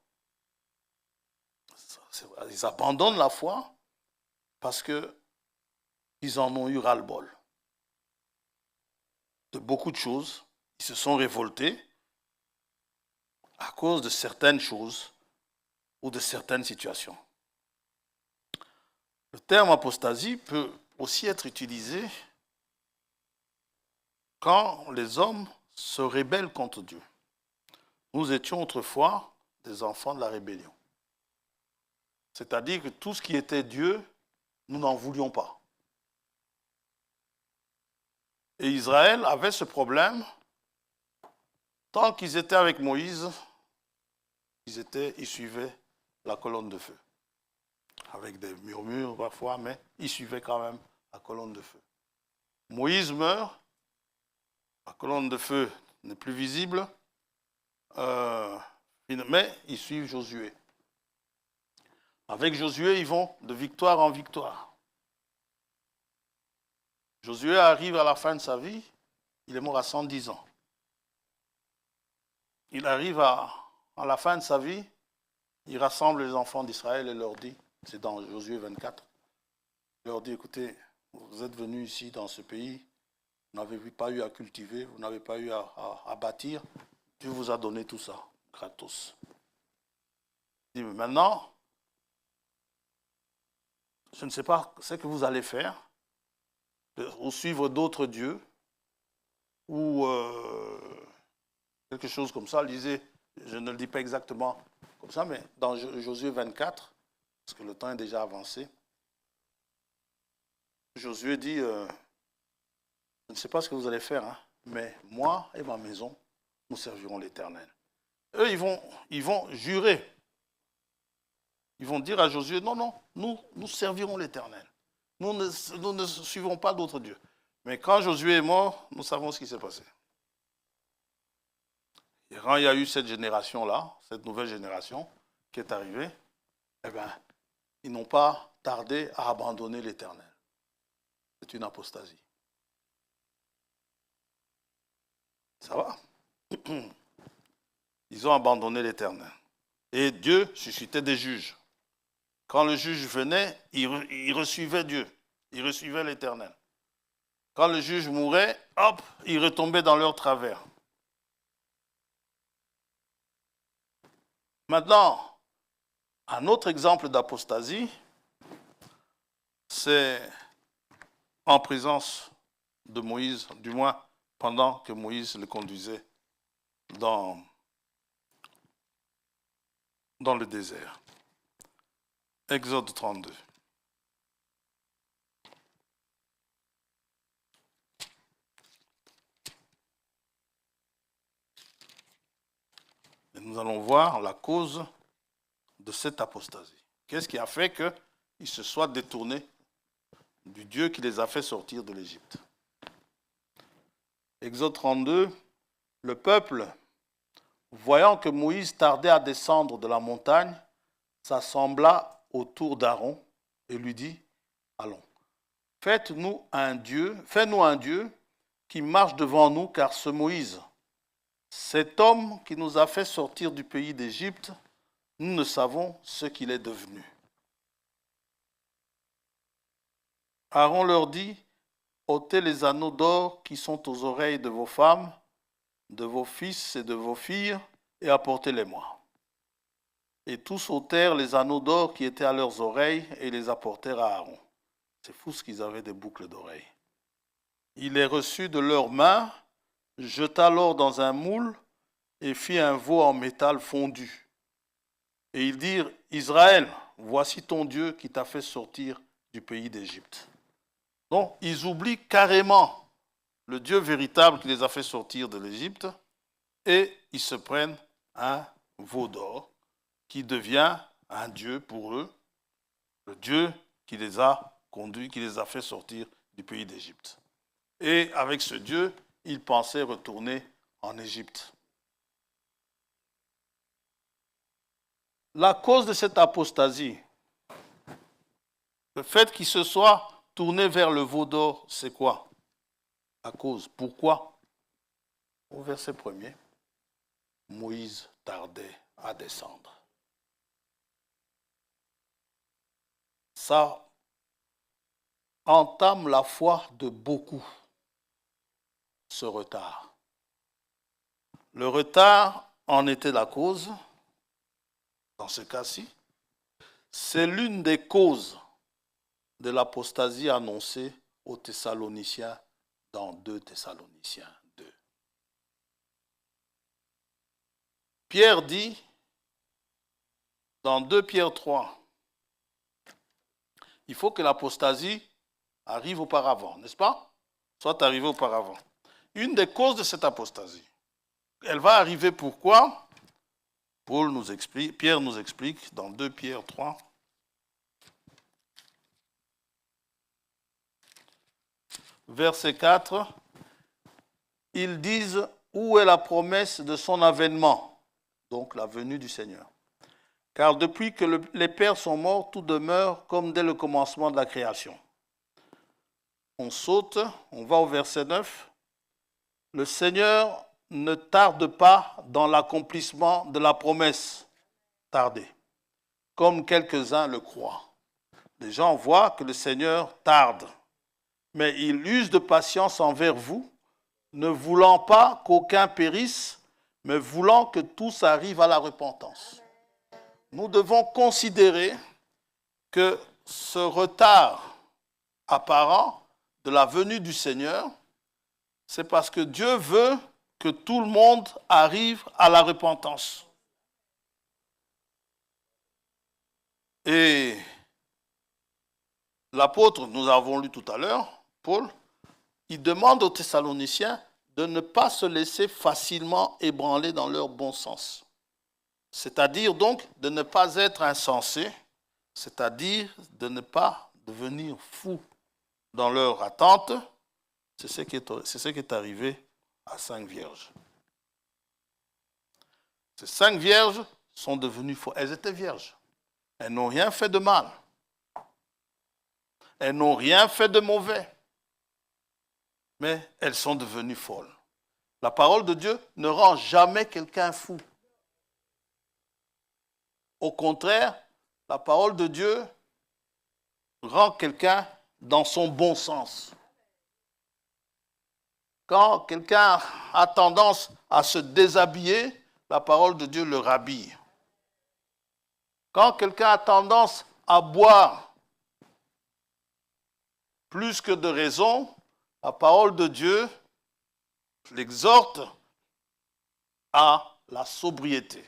Ils abandonnent la foi parce qu'ils en ont eu ras-le-bol. De beaucoup de choses, ils se sont révoltés à cause de certaines choses ou de certaines situations. Le terme apostasie peut aussi être utilisé quand les hommes se rébellent contre Dieu. Nous étions autrefois des enfants de la rébellion. C'est-à-dire que tout ce qui était Dieu, nous n'en voulions pas. Et Israël avait ce problème. Tant qu'ils étaient avec Moïse, ils suivaient la colonne de feu. Avec des murmures parfois, mais ils suivaient quand même la colonne de feu. Moïse meurt, la colonne de feu n'est plus visible, mais ils suivent Josué. Avec Josué, ils vont de victoire en victoire. Josué arrive à la fin de sa vie, il est mort à 110 ans. Il arrive à la fin de sa vie, il rassemble les enfants d'Israël et leur dit, c'est dans Josué 24, il leur dit, écoutez, vous êtes venus ici dans ce pays, vous n'avez pas eu à cultiver, vous n'avez pas eu à bâtir, Dieu vous a donné tout ça, gratos. Il dit, mais maintenant, je ne sais pas ce que vous allez faire, ou suivre d'autres dieux, ou quelque chose comme ça. Lisez, je ne le dis pas exactement comme ça, mais dans Josué 24, parce que le temps est déjà avancé, Josué dit, je ne sais pas ce que vous allez faire, hein, mais moi et ma maison, nous servirons l'Éternel. Eux, ils vont jurer. Ils vont dire à Josué, non, nous servirons l'Éternel. Nous ne suivrons pas d'autres dieux. Mais quand Josué est mort, nous savons ce qui s'est passé. Et quand il y a eu cette génération-là, cette nouvelle génération qui est arrivée, eh bien, ils n'ont pas tardé à abandonner l'Éternel. C'est une apostasie. Ça va? Ils ont abandonné l'Éternel. Et Dieu suscitait des juges. Quand le juge venait, il recevait Dieu. Il recevait l'Éternel. Quand le juge mourait, hop, ils retombaient dans leur travers. Maintenant, un autre exemple d'apostasie, c'est en présence de Moïse, du moins pendant que Moïse le conduisait dans dans le désert. Exode 32. Et nous allons voir la cause de cette apostasie. Qu'est-ce qui a fait qu'ils se soient détournés du Dieu qui les a fait sortir de l'Égypte? Exode 32, le peuple, voyant que Moïse tardait à descendre de la montagne, s'assembla autour d'Aaron et lui dit, allons, fais-nous un Dieu qui marche devant nous, car ce Moïse, cet homme qui nous a fait sortir du pays d'Égypte, nous ne savons ce qu'il est devenu. Aaron leur dit, ôtez les anneaux d'or qui sont aux oreilles de vos femmes, de vos fils et de vos filles, et apportez-les-moi. Et tous ôtèrent les anneaux d'or qui étaient à leurs oreilles et les apportèrent à Aaron. C'est fou ce qu'ils avaient des boucles d'oreilles. Il les reçut de leurs mains, jeta l'or dans un moule et fit un veau en métal fondu. Et ils dirent, Israël, voici ton Dieu qui t'a fait sortir du pays d'Égypte. Donc, ils oublient carrément le Dieu véritable qui les a fait sortir de l'Égypte et ils se prennent un veau d'or qui devient un Dieu pour eux, le Dieu qui les a conduits, qui les a fait sortir du pays d'Égypte. Et avec ce Dieu, ils pensaient retourner en Égypte. La cause de cette apostasie, le fait qu'ils se soient tournés vers le veau d'or, c'est quoi? La cause. Pourquoi? Au verset 1er, Moïse tardait à descendre. Ça entame la foi de beaucoup, ce retard. Le retard en était la cause, dans ce cas-ci. C'est l'une des causes de l'apostasie annoncée aux Thessaloniciens dans 2 Thessaloniciens 2. Pierre dit, dans 2 Pierre 3, il faut que l'apostasie arrive auparavant, n'est-ce pas? Soit arrivée auparavant. Une des causes de cette apostasie, elle va arriver pourquoi? Pierre nous explique dans 2 Pierre 3. Verset 4, ils disent où est la promesse de son avènement, donc la venue du Seigneur. Car depuis que les pères sont morts, tout demeure comme dès le commencement de la création. On saute, on va au verset 9. Le Seigneur ne tarde pas dans l'accomplissement de la promesse. Tarder. Comme quelques-uns le croient. Les gens voient que le Seigneur tarde. Mais il use de patience envers vous, ne voulant pas qu'aucun périsse, mais voulant que tous arrivent à la repentance. Nous devons considérer que ce retard apparent de la venue du Seigneur, c'est parce que Dieu veut que tout le monde arrive à la repentance. Et l'apôtre, nous avons lu tout à l'heure, Paul, il demande aux Thessaloniciens de ne pas se laisser facilement ébranler dans leur bon sens. C'est-à-dire donc de ne pas être insensés, c'est-à-dire de ne pas devenir fous dans leur attente. C'est ce qui est arrivé à 5 vierges. Ces 5 vierges sont devenues folles. Elles étaient vierges. Elles n'ont rien fait de mal. Elles n'ont rien fait de mauvais. Mais elles sont devenues folles. La parole de Dieu ne rend jamais quelqu'un fou. Au contraire, la parole de Dieu rend quelqu'un dans son bon sens. Quand quelqu'un a tendance à se déshabiller, la parole de Dieu le rhabille. Quand quelqu'un a tendance à boire plus que de raison, la parole de Dieu l'exhorte à la sobriété.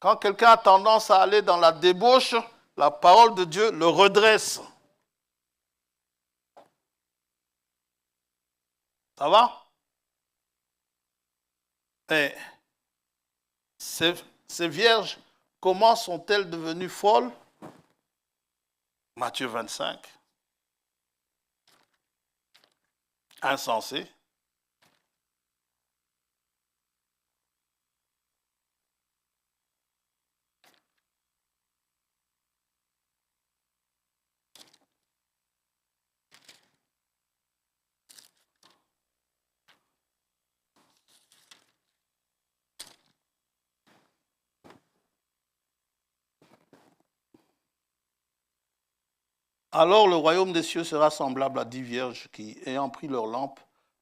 Quand quelqu'un a tendance à aller dans la débauche, la parole de Dieu le redresse. Ça va? Mais ces vierges, comment sont-elles devenues folles? Matthieu 25. Insensées. Alors le royaume des cieux sera semblable à 10 vierges qui, ayant pris leur lampe,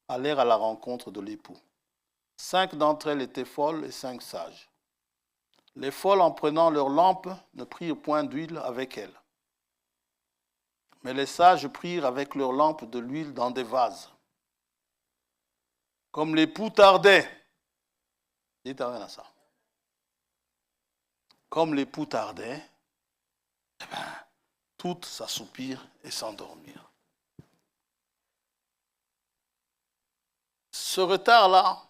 allèrent à la rencontre de l'époux. 5 d'entre elles étaient folles et 5 sages. Les folles, en prenant leur lampe, ne prirent point d'huile avec elles. Mais les sages prirent avec leur lampe de l'huile dans des vases. Comme l'époux tardait. Dites amen à ça. Comme l'époux tardait, eh bien, toutes s'assoupirent et s'endormirent. Ce retard-là,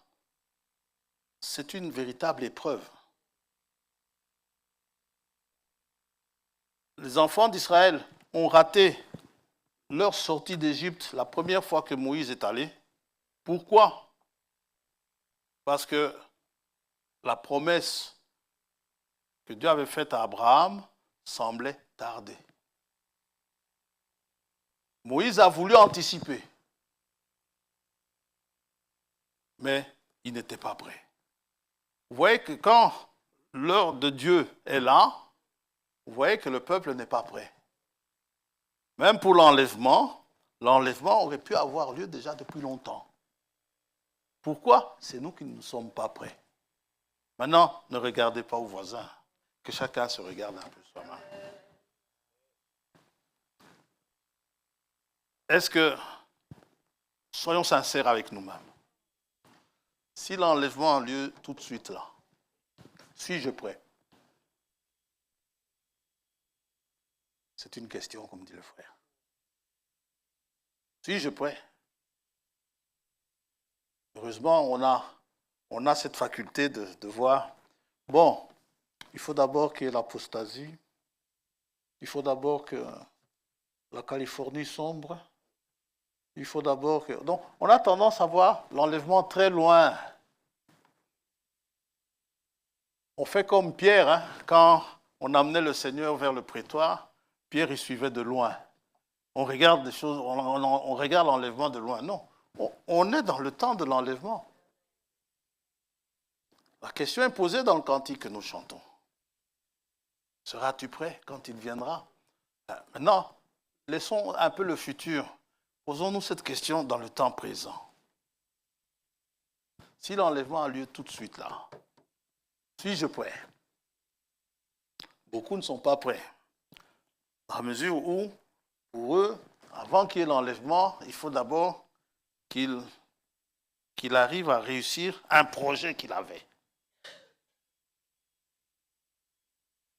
c'est une véritable épreuve. Les enfants d'Israël ont raté leur sortie d'Égypte la première fois que Moïse est allé. Pourquoi? Parce que la promesse que Dieu avait faite à Abraham semblait tarder. Moïse a voulu anticiper, mais il n'était pas prêt. Vous voyez que quand l'heure de Dieu est là, vous voyez que le peuple n'est pas prêt. Même pour l'enlèvement aurait pu avoir lieu déjà depuis longtemps. Pourquoi? C'est nous qui ne sommes pas prêts. Maintenant, ne regardez pas aux voisins, que chacun se regarde un peu soi-même. Est-ce que, soyons sincères avec nous-mêmes, si l'enlèvement a lieu tout de suite là, suis-je prêt? C'est une question, comme dit le frère. Suis-je prêt? Heureusement, on a cette faculté de voir, bon, il faut d'abord qu'il y ait l'apostasie, il faut d'abord que la Californie sombre, il faut d'abord que... Donc, on a tendance à voir l'enlèvement très loin. On fait comme Pierre, hein, quand on amenait le Seigneur vers le prétoire, Pierre, il suivait de loin. On regarde des choses, on regarde l'enlèvement de loin. Non, on est dans le temps de l'enlèvement. La question est posée dans le cantique que nous chantons. Seras-tu prêt quand il viendra? Maintenant, laissons un peu le futur. Posons-nous cette question dans le temps présent. Si l'enlèvement a lieu tout de suite là, suis-je prêt? Beaucoup ne sont pas prêts. À mesure où, pour eux, avant qu'il y ait l'enlèvement, il faut d'abord qu'il arrive à réussir un projet qu'il avait.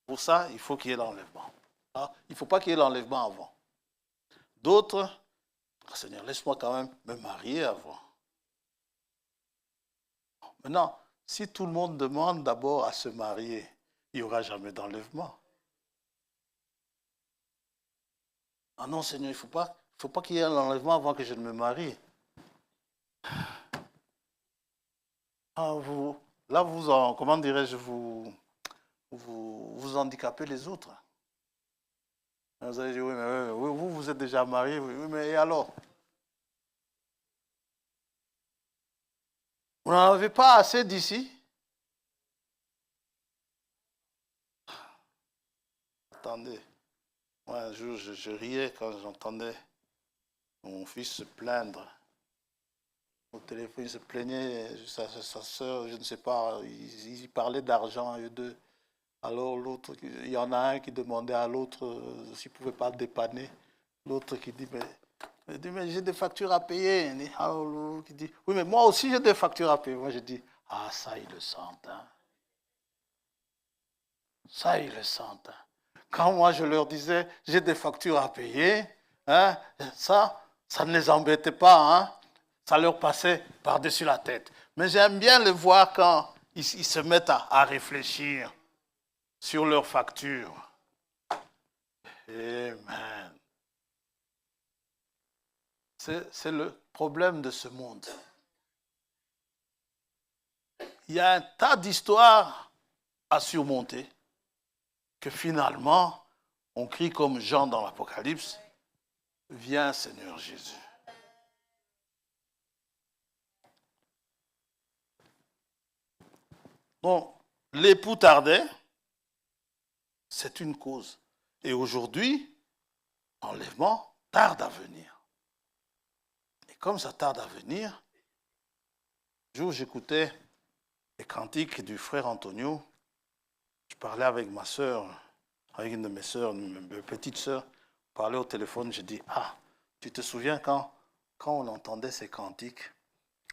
Pour ça, il faut qu'il y ait l'enlèvement. Il ne faut pas qu'il y ait l'enlèvement avant. D'autres, Seigneur, laisse-moi quand même me marier avant. Maintenant, si tout le monde demande d'abord à se marier, il n'y aura jamais d'enlèvement. Ah non, Seigneur, il ne faut pas qu'il y ait l'enlèvement avant que je ne me marie. Ah, comment dirais-je, vous handicapez les autres. Vous allez dire, oui, mais vous êtes déjà marié, oui, mais et alors? Vous n'en avez pas assez d'ici? Attendez. Moi, un jour, je riais quand j'entendais mon fils se plaindre. Au téléphone, il se plaignait, sa soeur, je ne sais pas, ils parlaient d'argent, eux deux. Alors l'autre, il y en a un qui demandait à l'autre s'il ne pouvait pas dépanner. L'autre qui dit, mais j'ai des factures à payer. Alors l'autre qui dit, oui, mais moi aussi j'ai des factures à payer. Moi je dis, ah ça, ils le sentent. Hein. Ça, ils le sentent. Quand moi, je leur disais, j'ai des factures à payer, hein, ça ne les embêtait pas. Hein, ça leur passait par-dessus la tête. Mais j'aime bien le voir quand ils se mettent à réfléchir sur leurs factures. Amen. C'est le problème de ce monde. Il y a un tas d'histoires à surmonter que finalement, on crie comme Jean dans l'Apocalypse, viens Seigneur Jésus. Donc, l'époux tardait, c'est une cause. Et aujourd'hui, l'enlèvement tarde à venir. Et comme ça tarde à venir, un jour j'écoutais les cantiques du frère Antonio, je parlais avec ma soeur, avec une de mes soeurs, une petite soeur, je parlais au téléphone, je dis, ah, tu te souviens quand on entendait ces cantiques,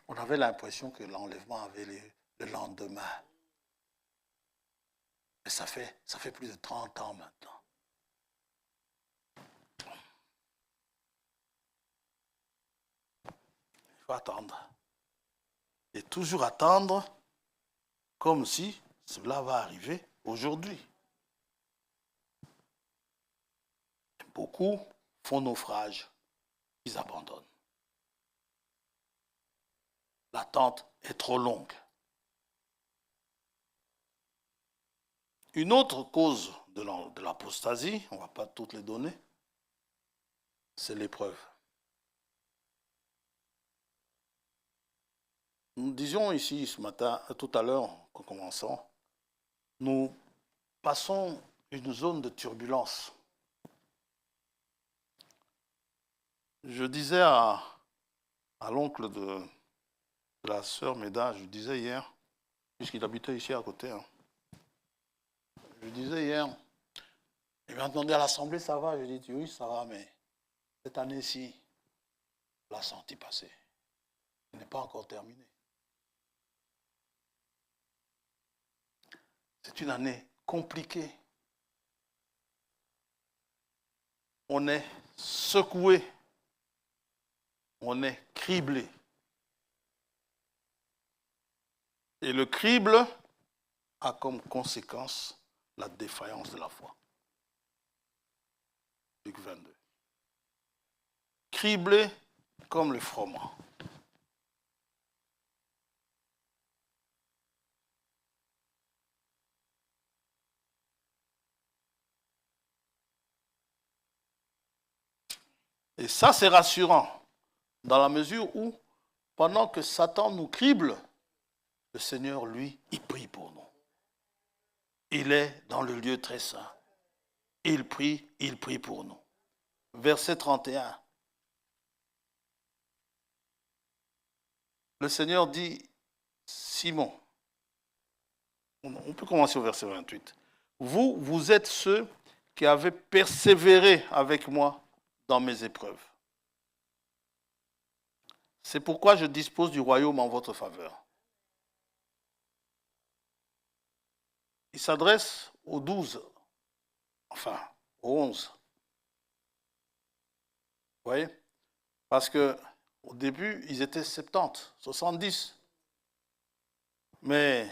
on avait l'impression que l'enlèvement avait le lendemain. Mais ça fait plus de 30 ans maintenant. Il faut attendre. Et toujours attendre comme si cela va arriver aujourd'hui. Beaucoup font naufrage, ils abandonnent. L'attente est trop longue. Une autre cause de l'apostasie, on ne va pas toutes les donner, c'est l'épreuve. Nous disions ici ce matin, tout à l'heure, en commençant, nous passons une zone de turbulence. Je disais à l'oncle de la sœur Méda, je disais hier, puisqu'il habitait ici à côté, hein, je disais hier, il m'a demandé à l'Assemblée, ça va? Je lui ai dit, oui, ça va, mais cette année-ci, on l'a senti passer. Elle n'est pas encore terminée. C'est une année compliquée. On est secoué. On est criblé. Et le crible a comme conséquence la défaillance de la foi. Luc 22. Criblé comme le froment. Et ça, c'est rassurant, dans la mesure où, pendant que Satan nous crible, le Seigneur, lui, il prie pour nous. Il est dans le lieu très saint. Il prie pour nous. Verset 31. Le Seigneur dit, Simon, on peut commencer au verset 28. Vous êtes ceux qui avez persévéré avec moi dans mes épreuves. C'est pourquoi je dispose du royaume en votre faveur. Il s'adresse aux 12, enfin aux 11. Vous voyez? Parce qu'au début, ils étaient 70, 70. Mais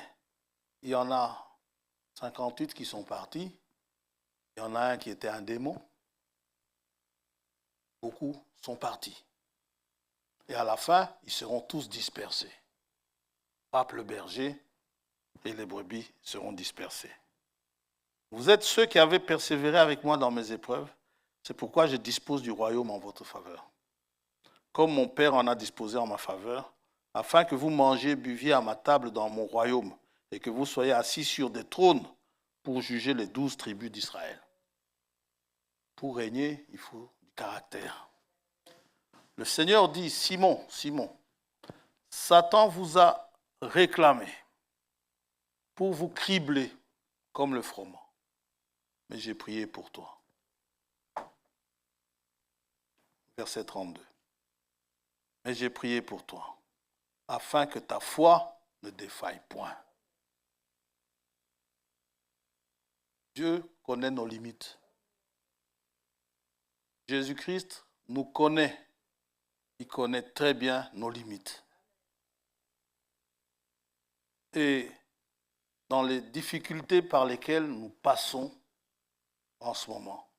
il y en a 58 qui sont partis. Il y en a un qui était un démon. Beaucoup sont partis. Et à la fin, ils seront tous dispersés. Pape le berger et les brebis seront dispersées. Vous êtes ceux qui avez persévéré avec moi dans mes épreuves. C'est pourquoi je dispose du royaume en votre faveur. Comme mon Père en a disposé en ma faveur, afin que vous mangiez et buviez à ma table dans mon royaume et que vous soyez assis sur des trônes pour juger les 12 tribus d'Israël. Pour régner, il faut du caractère. Le Seigneur dit, Simon, Simon, Satan vous a réclamé pour vous cribler comme le froment. Mais j'ai prié pour toi. Verset 32. Mais j'ai prié pour toi, afin que ta foi ne défaille point. Dieu connaît nos limites. Jésus-Christ nous connaît. Il connaît très bien nos limites. Et dans les difficultés par lesquelles nous passons en ce moment,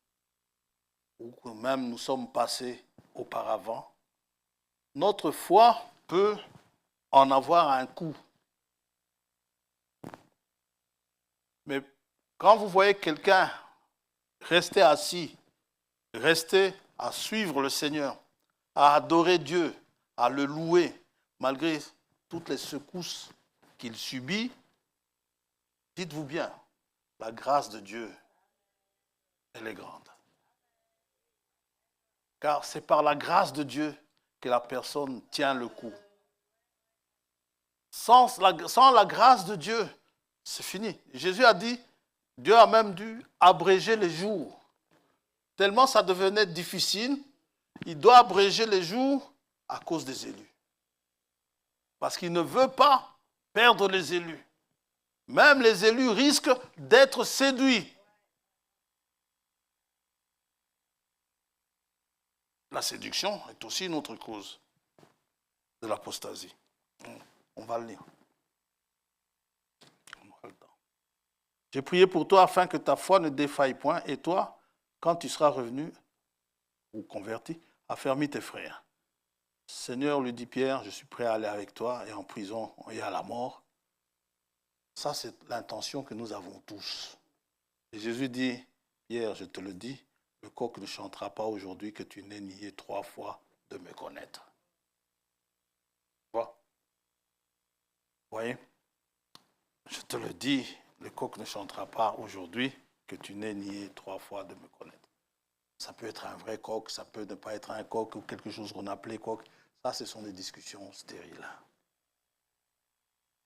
ou que même nous sommes passés auparavant, notre foi peut en avoir un coût. Mais quand vous voyez quelqu'un rester assis, rester à suivre le Seigneur, à adorer Dieu, à le louer, malgré toutes les secousses qu'il subit, dites-vous bien, la grâce de Dieu, elle est grande. Car c'est par la grâce de Dieu que la personne tient le coup. Sans la grâce de Dieu, c'est fini. Jésus a dit, Dieu a même dû abréger les jours. Tellement ça devenait difficile, il doit abréger les jours à cause des élus. Parce qu'il ne veut pas perdre les élus. Même les élus risquent d'être séduits. La séduction est aussi une autre cause de l'apostasie. On va le lire. J'ai prié pour toi afin que ta foi ne défaille point, et toi, quand tu seras revenu ou converti, affermis tes frères. Seigneur, lui dit Pierre, je suis prêt à aller avec toi, et en prison et à la mort. Ça, c'est l'intention que nous avons tous. Et Jésus dit, Pierre, je te le dis, le coq ne chantera pas aujourd'hui que tu n'aies nié 3 fois de me connaître. Vous voyez? Je te le dis, le coq ne chantera pas aujourd'hui que tu n'aies nié 3 fois de me connaître. Ça peut être un vrai coq, ça peut ne pas être un coq ou quelque chose qu'on appelait coq. Ça, ce sont des discussions stériles.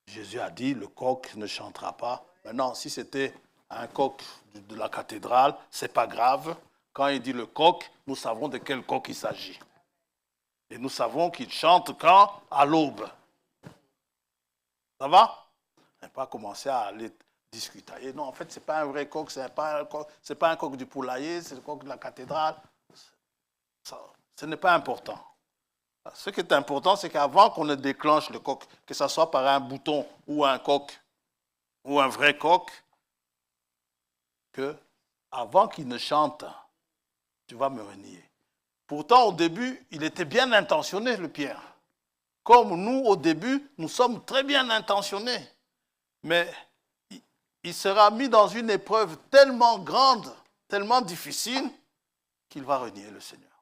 Jésus a dit, le coq ne chantera pas. Maintenant, si c'était un coq de la cathédrale, ce n'est pas grave. Quand il dit le coq, nous savons de quel coq il s'agit. Et nous savons qu'il chante quand? À l'aube. Ça va? On n'a pas commencé à aller discuter. Et non, en fait, ce n'est pas un vrai coq, ce n'est pas un coq du poulailler, c'est le coq de la cathédrale. Ça, ce n'est pas important. Ce qui est important, c'est qu'avant qu'on ne déclenche le coq, que ce soit par un bouton ou un coq, ou un vrai coq, que avant qu'il ne chante, tu vas me renier. Pourtant, au début, il était bien intentionné, le Pierre. Comme nous, au début, nous sommes très bien intentionnés. Mais il sera mis dans une épreuve tellement grande, tellement difficile, qu'il va renier le Seigneur,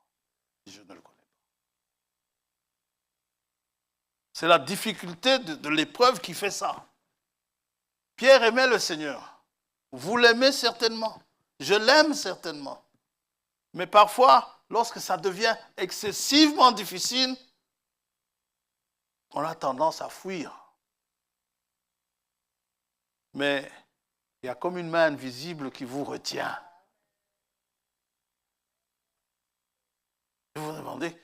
si je ne le connais pas. C'est la difficulté de l'épreuve qui fait ça. Pierre aimait le Seigneur. Vous l'aimez certainement. Je l'aime certainement. Mais parfois, lorsque ça devient excessivement difficile, on a tendance à fuir. Mais il y a comme une main invisible qui vous retient. Vous vous demandez,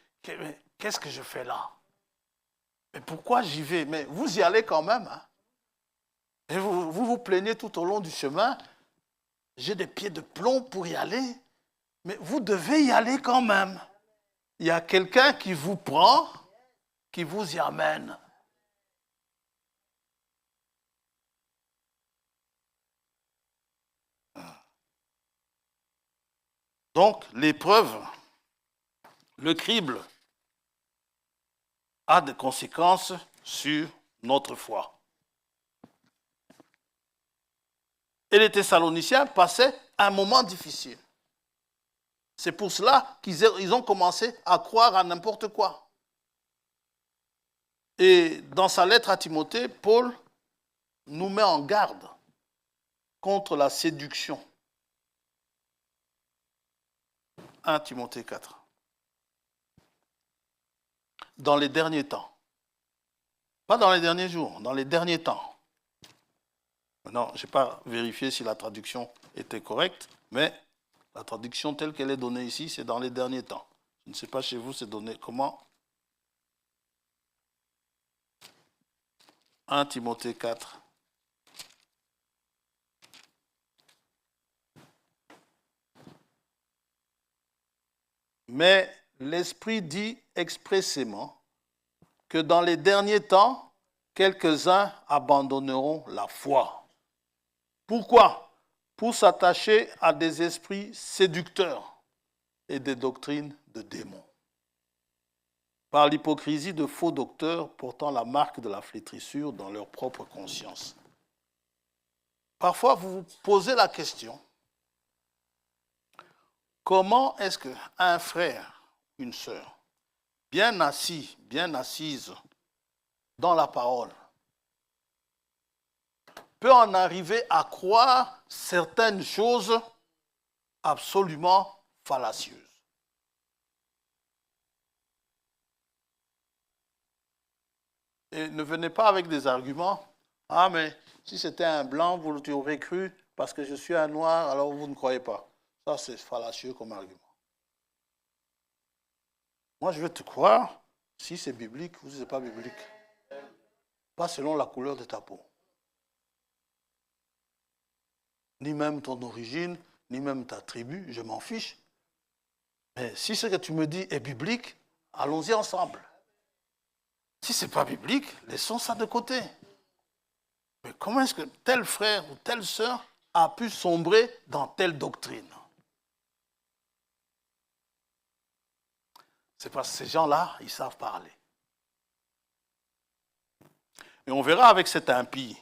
qu'est-ce que je fais là? Mais pourquoi j'y vais? Mais vous y allez quand même. Hein? Et vous plaignez tout au long du chemin. J'ai des pieds de plomb pour y aller. Mais vous devez y aller quand même. Il y a quelqu'un qui vous prend, qui vous y amène. Donc, l'épreuve, le crible, a des conséquences sur notre foi. Et les Thessaloniciens passaient un moment difficile. C'est pour cela qu'ils ont commencé à croire à n'importe quoi. Et dans sa lettre à Timothée, Paul nous met en garde contre la séduction. 1 Timothée 4. Dans les derniers temps. Pas dans les derniers jours, dans les derniers temps. Non, je n'ai pas vérifié si la traduction était correcte, mais la traduction telle qu'elle est donnée ici, c'est dans les derniers temps. Je ne sais pas chez vous, c'est donné comment. 1 Timothée 4. Mais l'Esprit dit expressément que dans les derniers temps, quelques-uns abandonneront la foi. Pourquoi? Pour s'attacher à des esprits séducteurs et des doctrines de démons. Par l'hypocrisie de faux docteurs portant la marque de la flétrissure dans leur propre conscience. Parfois, vous vous posez la question, comment est-ce qu'un frère, une sœur, bien assis, bien assise dans la parole, peut en arriver à croire certaines choses absolument fallacieuses? Et ne venez pas avec des arguments. Ah, mais si c'était un blanc, vous l'aurez cru, parce que je suis un noir, alors vous ne croyez pas. Ça, c'est fallacieux comme argument. Moi, je veux te croire si c'est biblique ou si ce n'est pas biblique. Pas selon la couleur de ta peau. Ni même ton origine, ni même ta tribu, je m'en fiche. Mais si ce que tu me dis est biblique, allons-y ensemble. Si ce n'est pas biblique, laissons ça de côté. Mais comment est-ce que tel frère ou telle sœur a pu sombrer dans telle doctrine? C'est parce que ces gens-là, ils savent parler. Et on verra avec cet impie,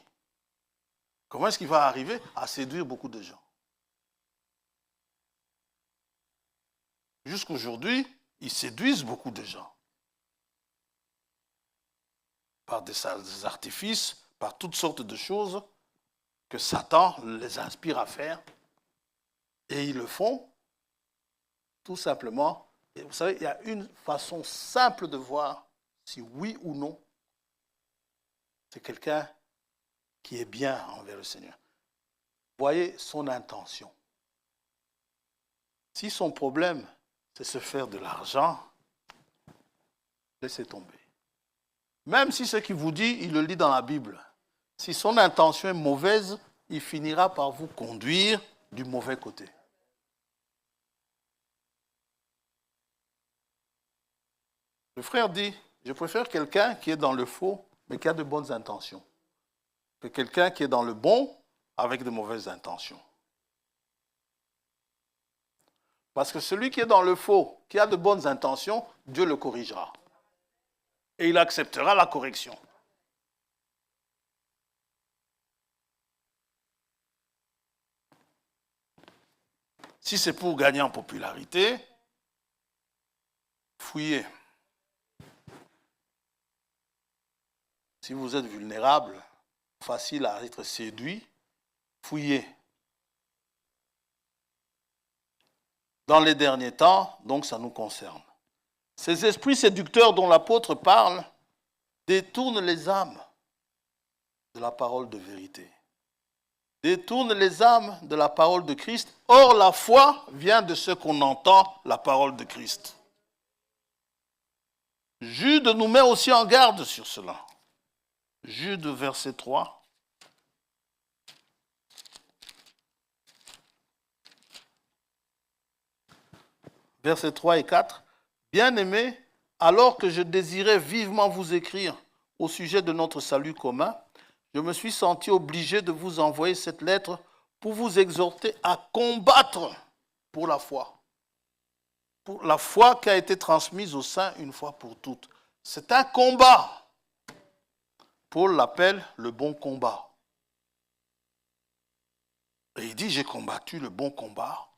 comment est-ce qu'il va arriver à séduire beaucoup de gens. Jusqu'aujourd'hui, ils séduisent beaucoup de gens. Par des artifices, par toutes sortes de choses que Satan les inspire à faire. Et ils le font tout simplement. Et vous savez, il y a une façon simple de voir si oui ou non c'est quelqu'un qui est bien envers le Seigneur. Voyez son intention. Si son problème, c'est se faire de l'argent, laissez tomber. Même si ce qu'il vous dit, il le lit dans la Bible. Si son intention est mauvaise, il finira par vous conduire du mauvais côté. Le frère dit, je préfère quelqu'un qui est dans le faux, mais qui a de bonnes intentions, que quelqu'un qui est dans le bon, avec de mauvaises intentions. Parce que celui qui est dans le faux, qui a de bonnes intentions, Dieu le corrigera. Et il acceptera la correction. Si c'est pour gagner en popularité, fouillez. Si vous êtes vulnérable, facile à être séduit, fouillez. Dans les derniers temps, donc ça nous concerne. Ces esprits séducteurs dont l'apôtre parle détournent les âmes de la parole de vérité. Détournent les âmes de la parole de Christ. Or, la foi vient de ce qu'on entend, la parole de Christ. Jude nous met aussi en garde sur cela. Jude, verset 3. Versets 3 et 4. Bien-aimés, alors que je désirais vivement vous écrire au sujet de notre salut commun, je me suis senti obligé de vous envoyer cette lettre pour vous exhorter à combattre pour la foi. Pour la foi qui a été transmise aux saints une fois pour toutes. C'est un combat. Paul l'appelle le bon combat. Et il dit, j'ai combattu le bon combat.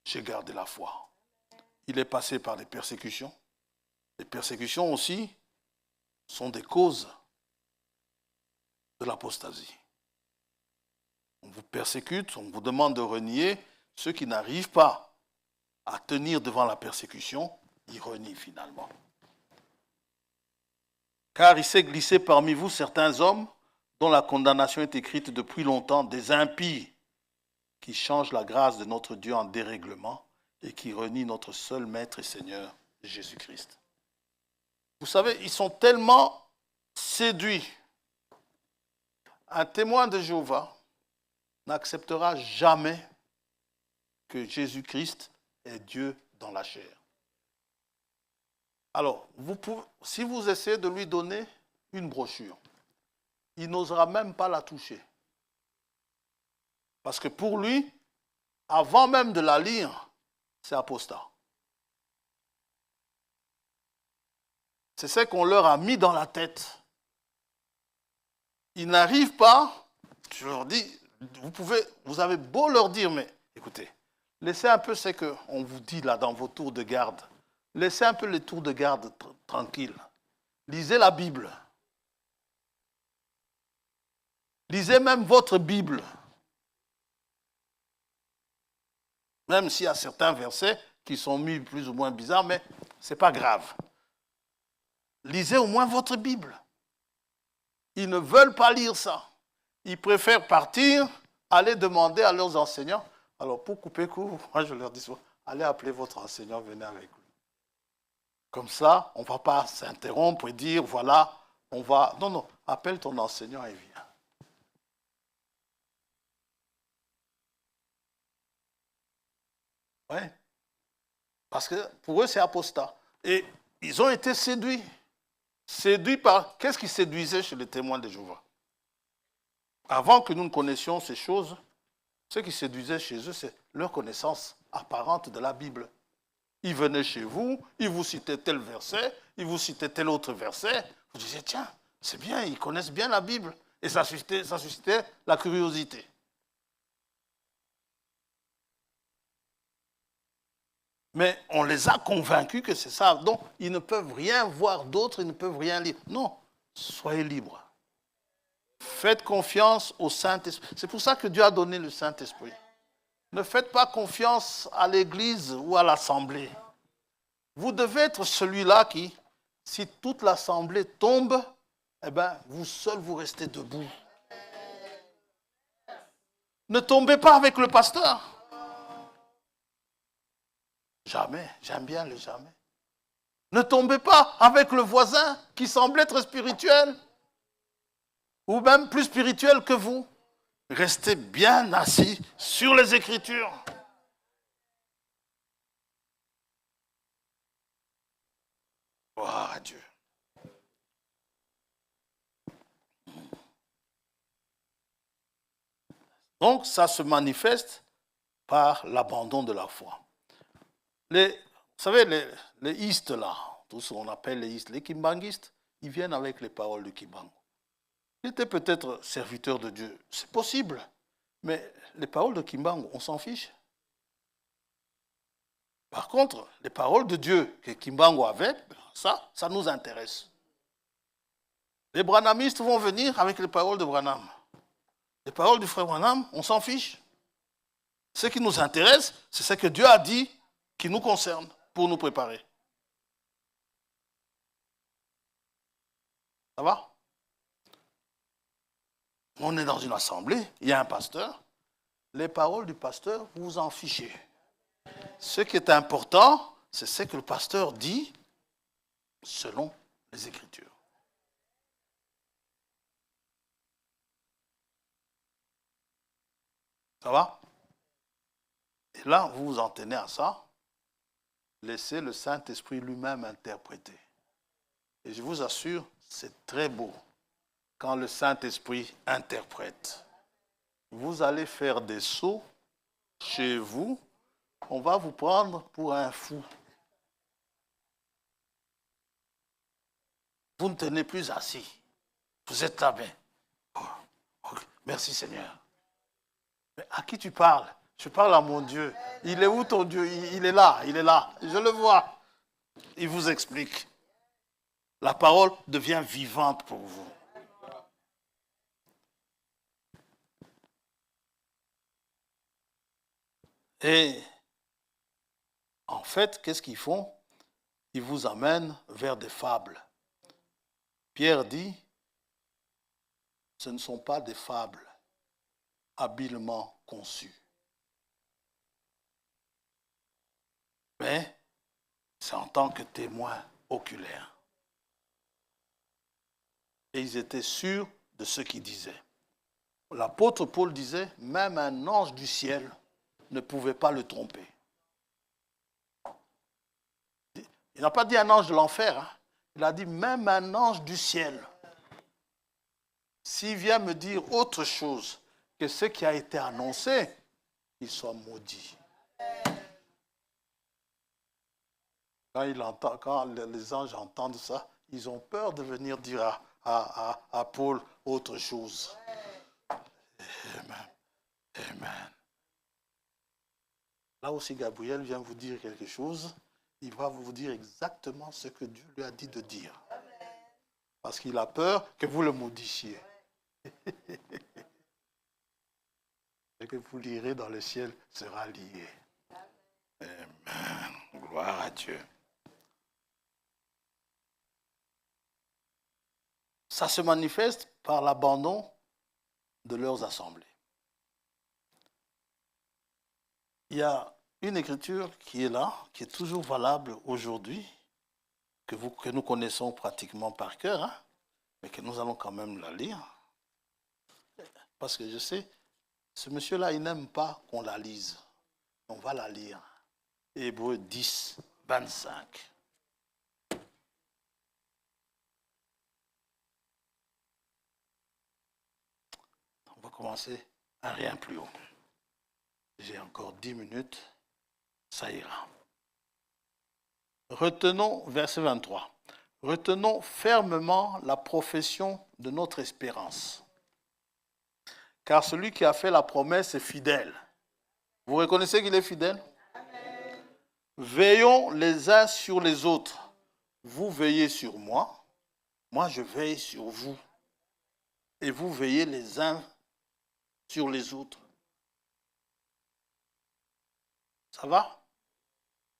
J'ai gardé la foi. Il est passé par des persécutions. Les persécutions aussi sont des causes de l'apostasie. On vous persécute, on vous demande de renier. Ceux qui n'arrivent pas à tenir devant la persécution, ils renient finalement. Car il s'est glissé parmi vous certains hommes dont la condamnation est écrite depuis longtemps, des impies qui changent la grâce de notre Dieu en dérèglement et qui renient notre seul Maître et Seigneur, Jésus-Christ. Vous savez, ils sont tellement séduits. Un témoin de Jéhovah n'acceptera jamais que Jésus-Christ est Dieu dans la chair. Alors, si vous essayez de lui donner une brochure, il n'osera même pas la toucher. Parce que pour lui, avant même de la lire, c'est apostat. C'est ce qu'on leur a mis dans la tête. Ils n'arrivent pas, je leur dis, vous avez beau leur dire, mais écoutez, laissez un peu ce qu'on vous dit là dans vos tours de garde. Laissez un peu les tours de garde tranquilles. Lisez la Bible. Lisez même votre Bible. Même s'il y a certains versets qui sont mis plus ou moins bizarres, mais ce n'est pas grave. Lisez au moins votre Bible. Ils ne veulent pas lire ça. Ils préfèrent partir, aller demander à leurs enseignants. Alors, pour couper court, moi je leur dis souvent, allez appeler votre enseignant, venez avec lui. Comme ça, on ne va pas s'interrompre et dire, voilà, on va... Non, non, appelle ton enseignant et viens. Oui. Parce que pour eux, c'est apostat. Et ils ont été séduits. Séduits par... Qu'est-ce qui séduisait chez les témoins de Jéhovah? Avant que nous ne connaissions ces choses, ce qui séduisait chez eux, c'est leur connaissance apparente de la Bible. Ils venaient chez vous, ils vous citaient tel verset, ils vous citaient tel autre verset. Vous disiez, tiens, c'est bien, ils connaissent bien la Bible. Et ça suscitait la curiosité. Mais on les a convaincus que c'est ça. Donc, ils ne peuvent rien voir d'autre, ils ne peuvent rien lire. Non, soyez libres. Faites confiance au Saint-Esprit. C'est pour ça que Dieu a donné le Saint-Esprit. Ne faites pas confiance à l'Église ou à l'Assemblée. Vous devez être celui-là qui, si toute l'Assemblée tombe, eh bien, vous seul, vous restez debout. Ne tombez pas avec le pasteur. Jamais, j'aime bien le jamais. Ne tombez pas avec le voisin qui semble être spirituel, ou même plus spirituel que vous. Restez bien assis sur les Écritures. Gloire à Dieu. Donc, ça se manifeste par l'abandon de la foi. Vous savez, les istes là, tout ce qu'on appelle les istes, les kimbanguistes, ils viennent avec les paroles du Kimbangu. Ils étaient peut-être serviteurs de Dieu, c'est possible, mais les paroles de Kimbangu, on s'en fiche. Par contre, les paroles de Dieu que Kimbangu avait, ça nous intéresse. Les branhamistes vont venir avec les paroles de Branham. Les paroles du frère Branham, on s'en fiche. Ce qui nous intéresse, c'est ce que Dieu a dit qui nous concerne pour nous préparer. Ça va? On est dans une assemblée, il y a un pasteur. Les paroles du pasteur, vous vous en fichez. Ce qui est important, c'est ce que le pasteur dit selon les Écritures. Ça va? Et là, vous vous en tenez à ça. Laissez le Saint-Esprit lui-même interpréter. Et je vous assure, c'est très beau quand le Saint-Esprit interprète. Vous allez faire des sauts chez vous, on va vous prendre pour un fou. Vous ne tenez plus assis. Vous êtes là, mais... Oh, merci Seigneur. Mais à qui tu parles? Je parle à mon Dieu. Il est où ton Dieu? Il est là, il est là. Je le vois. Il vous explique. La parole devient vivante pour vous. Et en fait, qu'est-ce qu'ils font? Ils vous amènent vers des fables. Pierre dit, ce ne sont pas des fables habilement conçues. Mais c'est en tant que témoin oculaire. Et ils étaient sûrs de ce qu'ils disaient. L'apôtre Paul disait, même un ange du ciel ne pouvait pas le tromper. Il n'a pas dit un ange de l'enfer. Hein. Il a dit même un ange du ciel. S'il vient me dire autre chose que ce qui a été annoncé, il soit maudit. Quand les anges entendent ça, ils ont peur de venir dire à Paul autre chose. Amen. Amen. Là aussi, Gabriel vient vous dire quelque chose. Il va vous dire exactement ce que Dieu lui a dit de dire. Parce qu'il a peur que vous le maudissiez. Ce que vous lirez dans le ciel sera lié. Amen. Gloire à Dieu. Ça se manifeste par l'abandon de leurs assemblées. Il y a une écriture qui est là, qui est toujours valable aujourd'hui, que nous connaissons pratiquement par cœur, hein, mais que nous allons quand même la lire. Parce que je sais, ce monsieur-là, il n'aime pas qu'on la lise. On va la lire. Hébreux 10, 25. On va commencer à rien plus haut. J'ai encore 10 minutes, ça ira. Retenons, verset 23. Retenons fermement la profession de notre espérance. Car celui qui a fait la promesse est fidèle. Vous reconnaissez qu'il est fidèle? Amen. Veillons les uns sur les autres. Vous veillez sur moi, moi je veille sur vous. Et vous veillez les uns sur les autres. Ça va?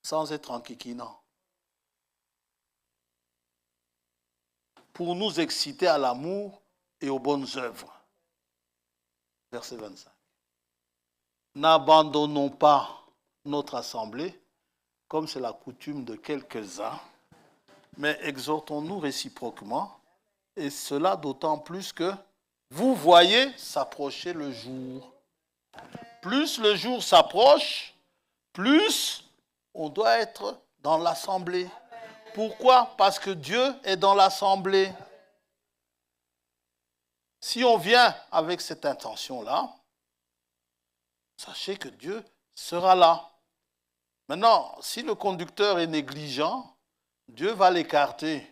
Sans être enquiquinant. Pour nous exciter à l'amour et aux bonnes œuvres. Verset 25. N'abandonnons pas notre assemblée, comme c'est la coutume de quelques-uns, mais exhortons-nous réciproquement, et cela d'autant plus que vous voyez s'approcher le jour. Plus le jour s'approche, plus on doit être dans l'assemblée. Pourquoi? Parce que Dieu est dans l'assemblée. Si on vient avec cette intention-là, sachez que Dieu sera là. Maintenant, si le conducteur est négligent, Dieu va l'écarter.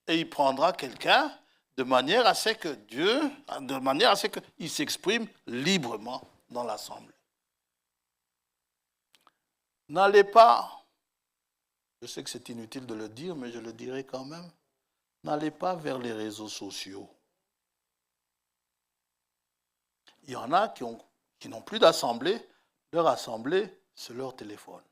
Et il prendra quelqu'un de manière à ce qu'il s'exprime librement dans l'assemblée. N'allez pas, je sais que c'est inutile de le dire, mais je le dirai quand même, n'allez pas vers les réseaux sociaux. Il y en a qui n'ont plus d'assemblée, leur assemblée, c'est leur téléphone.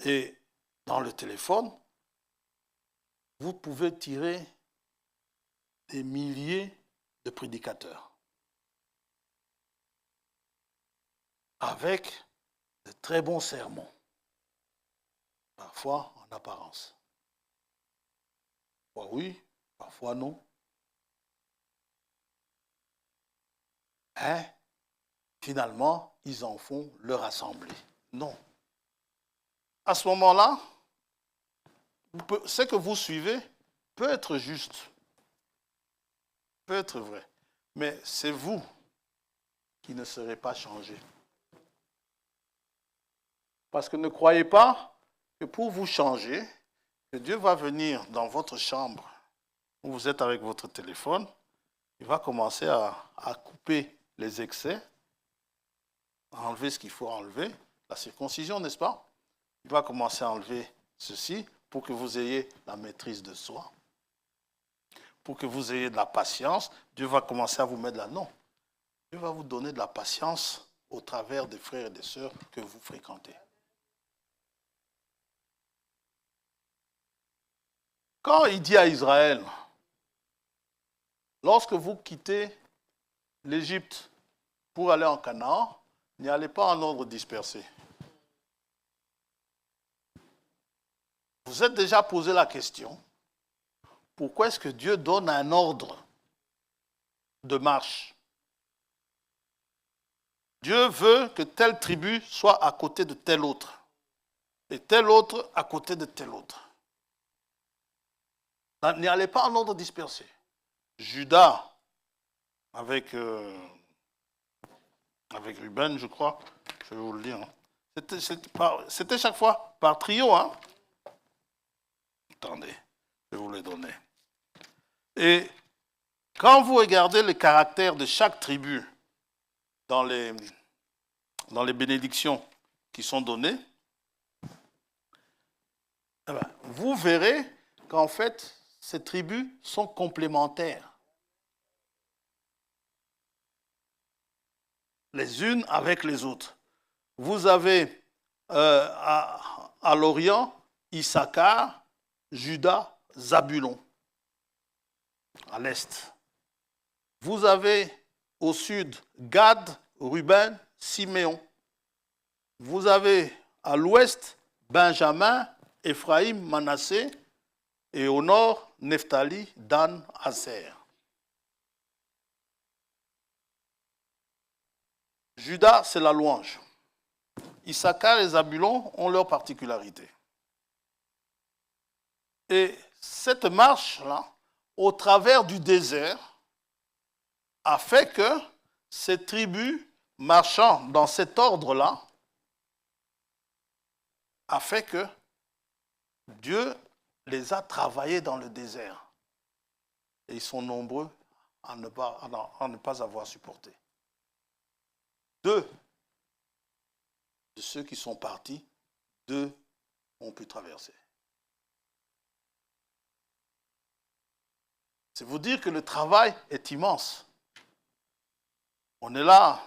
Et dans le téléphone, vous pouvez tirer des milliers de prédicateurs avec de très bons sermons, parfois en apparence. Parfois oui, parfois non. Finalement, ils en font leur assemblée. Non. À ce moment-là, ce que vous suivez peut être juste, peut être vrai, mais c'est vous qui ne serez pas changés. Parce que ne croyez pas que pour vous changer, que Dieu va venir dans votre chambre où vous êtes avec votre téléphone, il va commencer à couper les excès, à enlever ce qu'il faut enlever, la circoncision, n'est-ce pas? Il va commencer à enlever ceci pour que vous ayez la maîtrise de soi, pour que vous ayez de la patience. Dieu va commencer à vous mettre là. Non, Dieu va vous donner de la patience au travers des frères et des sœurs que vous fréquentez. Quand il dit à Israël, lorsque vous quittez l'Égypte pour aller en Canaan, n'y allez pas en ordre dispersé. Vous êtes déjà posé la question, pourquoi est-ce que Dieu donne un ordre de marche? Dieu veut que telle tribu soit à côté de telle autre. Et telle autre à côté de telle autre. N'y allez pas en ordre dispersé. Judas, avec Ruben, je crois, je vais vous le dire. Hein. C'était chaque fois par trio. Hein. Attendez, je vais vous les donner. Et quand vous regardez le caractère de chaque tribu dans les bénédictions qui sont données, eh bien, vous verrez qu'en fait, ces tribus sont complémentaires. Les unes avec les autres. Vous avez à l'Orient, Issachar, Juda, Zabulon, à l'est. Vous avez au sud Gad, Ruben, Siméon. Vous avez à l'ouest Benjamin, Éphraïm, Manassé, et au nord Nephtali, Dan, Aser. Juda, c'est la louange. Issachar et Zabulon ont leurs particularités. Et cette marche-là, au travers du désert, a fait que ces tribus marchant dans cet ordre-là, a fait que Dieu les a travaillés dans le désert. Et ils sont nombreux à ne pas avoir supporté. 2 de ceux qui sont partis, 2 ont pu traverser. C'est vous dire que le travail est immense. On est là.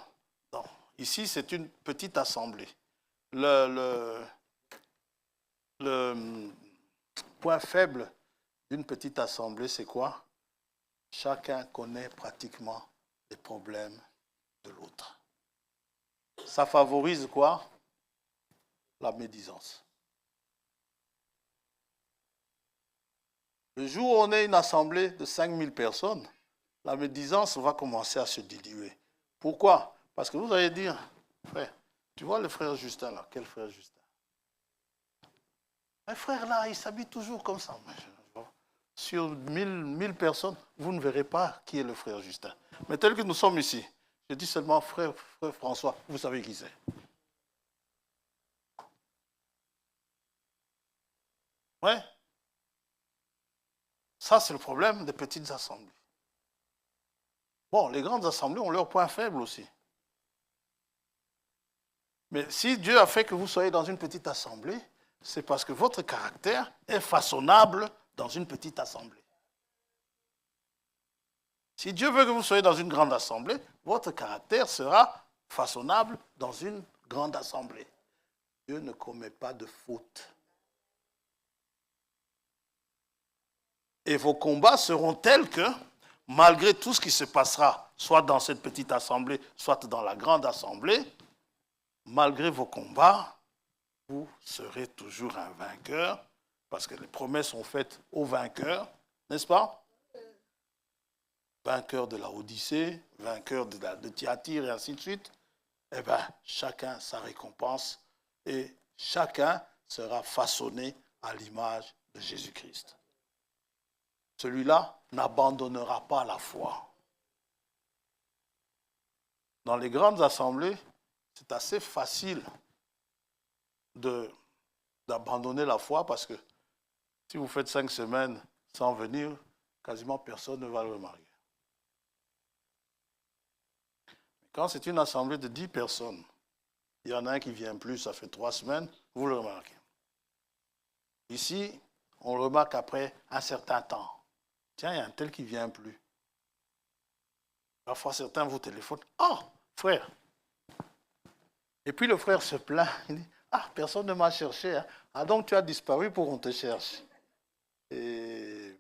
Non. Ici, c'est une petite assemblée. Le point faible d'une petite assemblée, c'est quoi? Chacun connaît pratiquement les problèmes de l'autre. Ça favorise quoi? La médisance. Le jour où on est une assemblée de 5000 personnes, la médisance va commencer à se diluer. Pourquoi? Parce que vous allez dire, frère, tu vois le frère Justin là, quel frère Justin? Un frère là, il s'habille toujours comme ça. Sur 1000 personnes, vous ne verrez pas qui est le frère Justin. Mais tel que nous sommes ici, je dis seulement frère François, vous savez qui c'est. Ouais. Ça, c'est le problème des petites assemblées. Bon, les grandes assemblées ont leurs points faibles aussi. Mais si Dieu a fait que vous soyez dans une petite assemblée, c'est parce que votre caractère est façonnable dans une petite assemblée. Si Dieu veut que vous soyez dans une grande assemblée, votre caractère sera façonnable dans une grande assemblée. Dieu ne commet pas de faute. Et vos combats seront tels que, malgré tout ce qui se passera, soit dans cette petite assemblée, soit dans la grande assemblée, malgré vos combats, vous serez toujours un vainqueur, parce que les promesses sont faites aux vainqueurs, n'est-ce pas? Vainqueur de la Odyssée, vainqueur de Thyatire et ainsi de suite. Eh bien, chacun sa récompense et chacun sera façonné à l'image de Jésus-Christ. Celui-là n'abandonnera pas la foi. Dans les grandes assemblées, c'est assez facile d'abandonner la foi parce que si vous faites 5 semaines sans venir, quasiment personne ne va le remarquer. Quand c'est une assemblée de 10 personnes, il y en a un qui vient plus, ça fait 3 semaines, vous le remarquez. Ici, on le remarque après un certain temps. Tiens, il y a un tel qui ne vient plus. Parfois, certains vous téléphonent. « Oh, frère !» Et puis le frère se plaint. Il dit « Ah, personne ne m'a cherché. Hein. Ah, donc tu as disparu pour qu'on te cherche. » Et...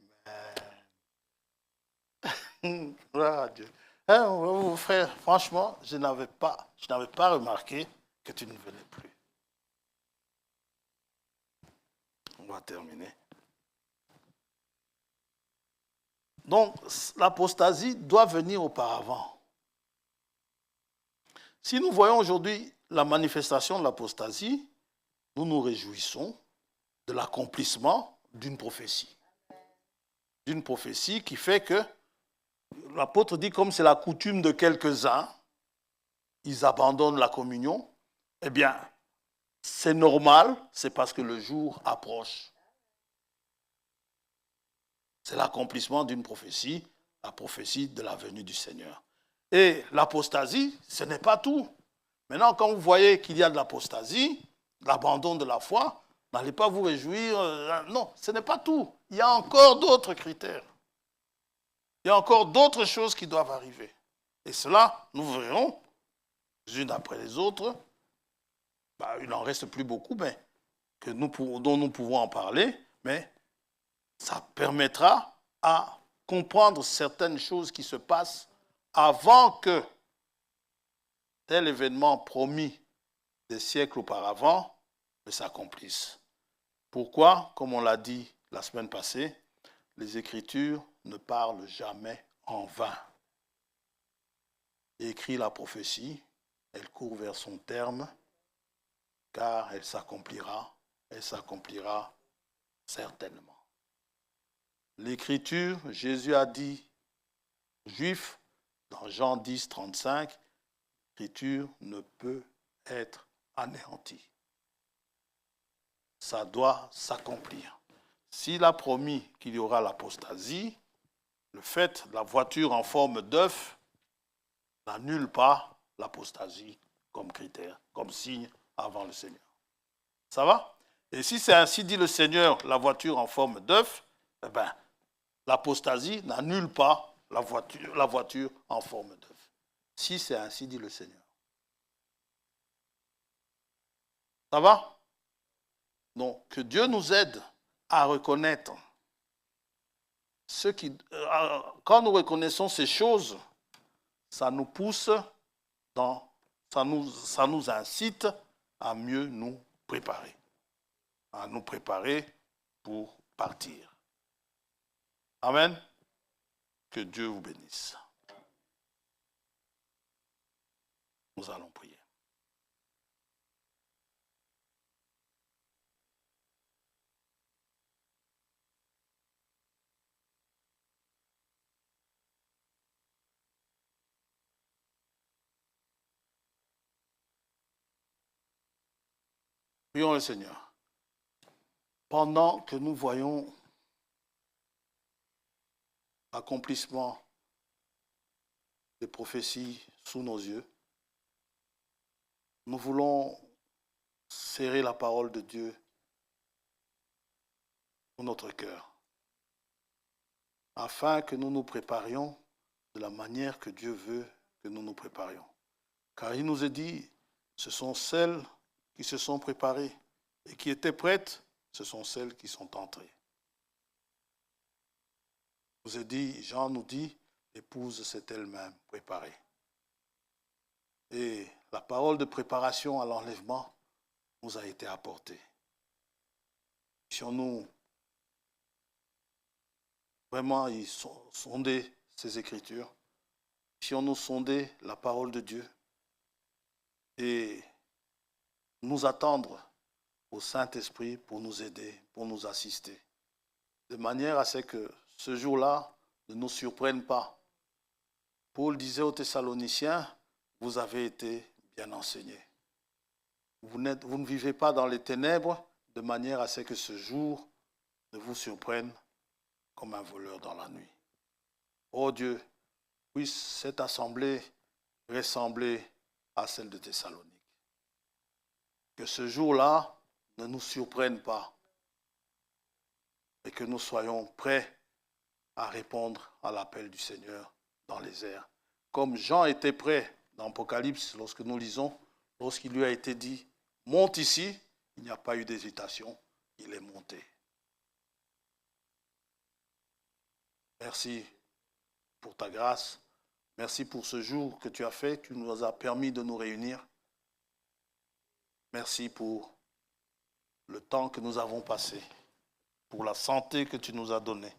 Gloire à Dieu. Hein, frère, franchement, je n'avais pas remarqué que tu ne venais plus. On va terminer. Donc, l'apostasie doit venir auparavant. Si nous voyons aujourd'hui la manifestation de l'apostasie, nous nous réjouissons de l'accomplissement d'une prophétie. D'une prophétie qui fait que, l'apôtre dit, comme c'est la coutume de quelques-uns, ils abandonnent la communion, eh bien, c'est normal, c'est parce que le jour approche. C'est l'accomplissement d'une prophétie, la prophétie de la venue du Seigneur. Et l'apostasie, ce n'est pas tout. Maintenant, quand vous voyez qu'il y a de l'apostasie, l'abandon de la foi, n'allez pas vous réjouir. Non, ce n'est pas tout. Il y a encore d'autres critères. Il y a encore d'autres choses qui doivent arriver. Et cela, nous verrons, unes après les autres. Il n'en reste plus beaucoup, mais dont nous pouvons en parler, mais ça permettra à comprendre certaines choses qui se passent avant que tel événement promis des siècles auparavant ne s'accomplisse. Pourquoi? Comme on l'a dit la semaine passée, les Écritures ne parlent jamais en vain. Écrit la prophétie, elle court vers son terme, car elle s'accomplira certainement. L'Écriture, Jésus a dit aux Juifs, dans Jean 10, 35, l'Écriture ne peut être anéantie. Ça doit s'accomplir. S'il a promis qu'il y aura l'apostasie, le fait de la voiture en forme d'œuf n'annule pas l'apostasie comme critère, comme signe avant le Seigneur. Ça va? Et si c'est ainsi dit le Seigneur, la voiture en forme d'œuf, eh bien, l'apostasie n'annule pas la voiture en forme d'œuf. Si c'est ainsi dit le Seigneur. Ça va? Donc, que Dieu nous aide à reconnaître quand nous reconnaissons ces choses, ça nous pousse, ça nous incite à mieux nous préparer. À nous préparer pour partir. Amen. Que Dieu vous bénisse. Nous allons prier. Prions le Seigneur. Pendant que nous voyons l'accomplissement des prophéties sous nos yeux, nous voulons serrer la parole de Dieu dans notre cœur, afin que nous nous préparions de la manière que Dieu veut que nous nous préparions. Car il nous est dit, ce sont celles qui se sont préparées et qui étaient prêtes, ce sont celles qui sont entrées. Il nous est dit, Jean nous dit, l'épouse s'est elle-même préparée. Et la parole de préparation à l'enlèvement nous a été apportée. Puissions-nous vraiment y sonder ces Écritures, puissions-nous sonder la parole de Dieu et nous attendre au Saint-Esprit pour nous aider, pour nous assister, de manière à ce que ce jour-là ne nous surprenne pas. Paul disait aux Thessaloniciens, vous avez été bien enseignés. Vous ne vivez pas dans les ténèbres de manière à ce que ce jour ne vous surprenne comme un voleur dans la nuit. Oh Dieu, puisse cette assemblée ressembler à celle de Thessalonique. Que ce jour-là ne nous surprenne pas et que nous soyons prêts à répondre à l'appel du Seigneur dans les airs. Comme Jean était prêt dans l'Apocalypse, lorsque nous lisons, lorsqu'il lui a été dit, monte ici, il n'y a pas eu d'hésitation, il est monté. Merci pour ta grâce. Merci pour ce jour que tu as fait, tu nous as permis de nous réunir. Merci pour le temps que nous avons passé, pour la santé que tu nous as donnée.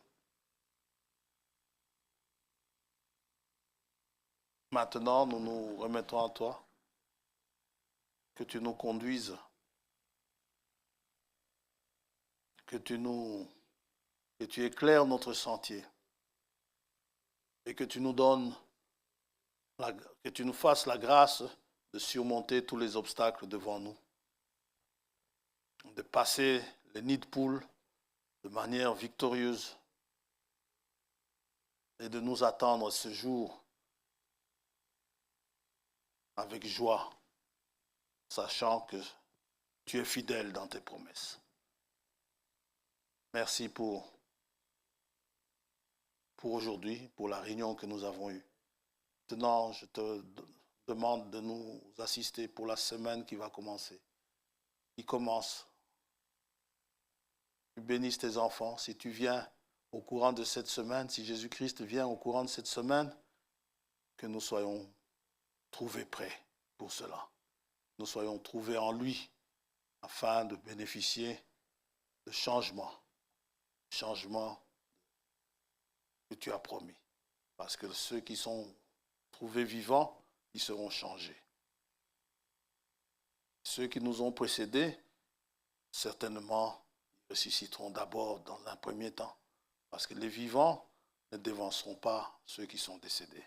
Maintenant, nous nous remettons à toi que tu nous conduises, que tu éclaires notre sentier et que tu nous donnes, que tu nous fasses la grâce de surmonter tous les obstacles devant nous, de passer les nids de poules de manière victorieuse et de nous attendre ce jour avec joie, sachant que tu es fidèle dans tes promesses. Merci pour aujourd'hui, pour la réunion que nous avons eue. Maintenant, je te demande de nous assister pour la semaine qui va commencer. Qui commence. Tu bénisses tes enfants. Si tu viens au courant de cette semaine, si Jésus-Christ vient au courant de cette semaine, que nous soyons trouvés prêts pour cela. Nous soyons trouvés en lui afin de bénéficier de changement que tu as promis. Parce que ceux qui sont trouvés vivants, ils seront changés. Ceux qui nous ont précédés, certainement, ressusciteront d'abord dans un premier temps. Parce que les vivants ne dévanceront pas ceux qui sont décédés.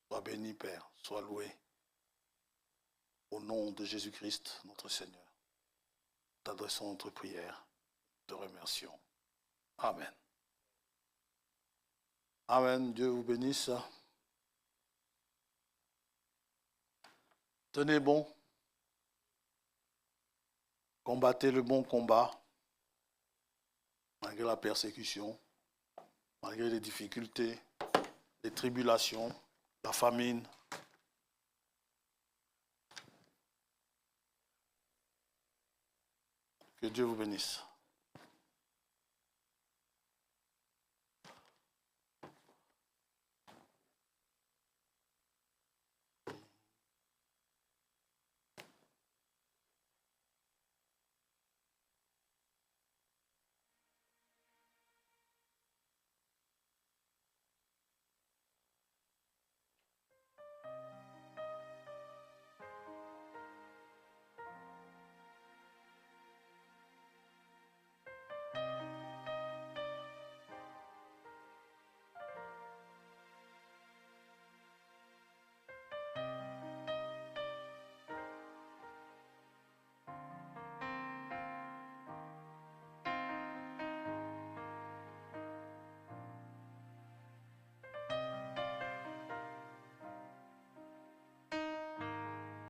Sois béni, Père, sois loué. Au nom de Jésus-Christ, notre Seigneur, t'adressons notre prière, te remercions. Amen. Amen. Dieu vous bénisse. Tenez bon. Combattez le bon combat, malgré la persécution, malgré les difficultés, les tribulations, la famine. Que Dieu vous bénisse.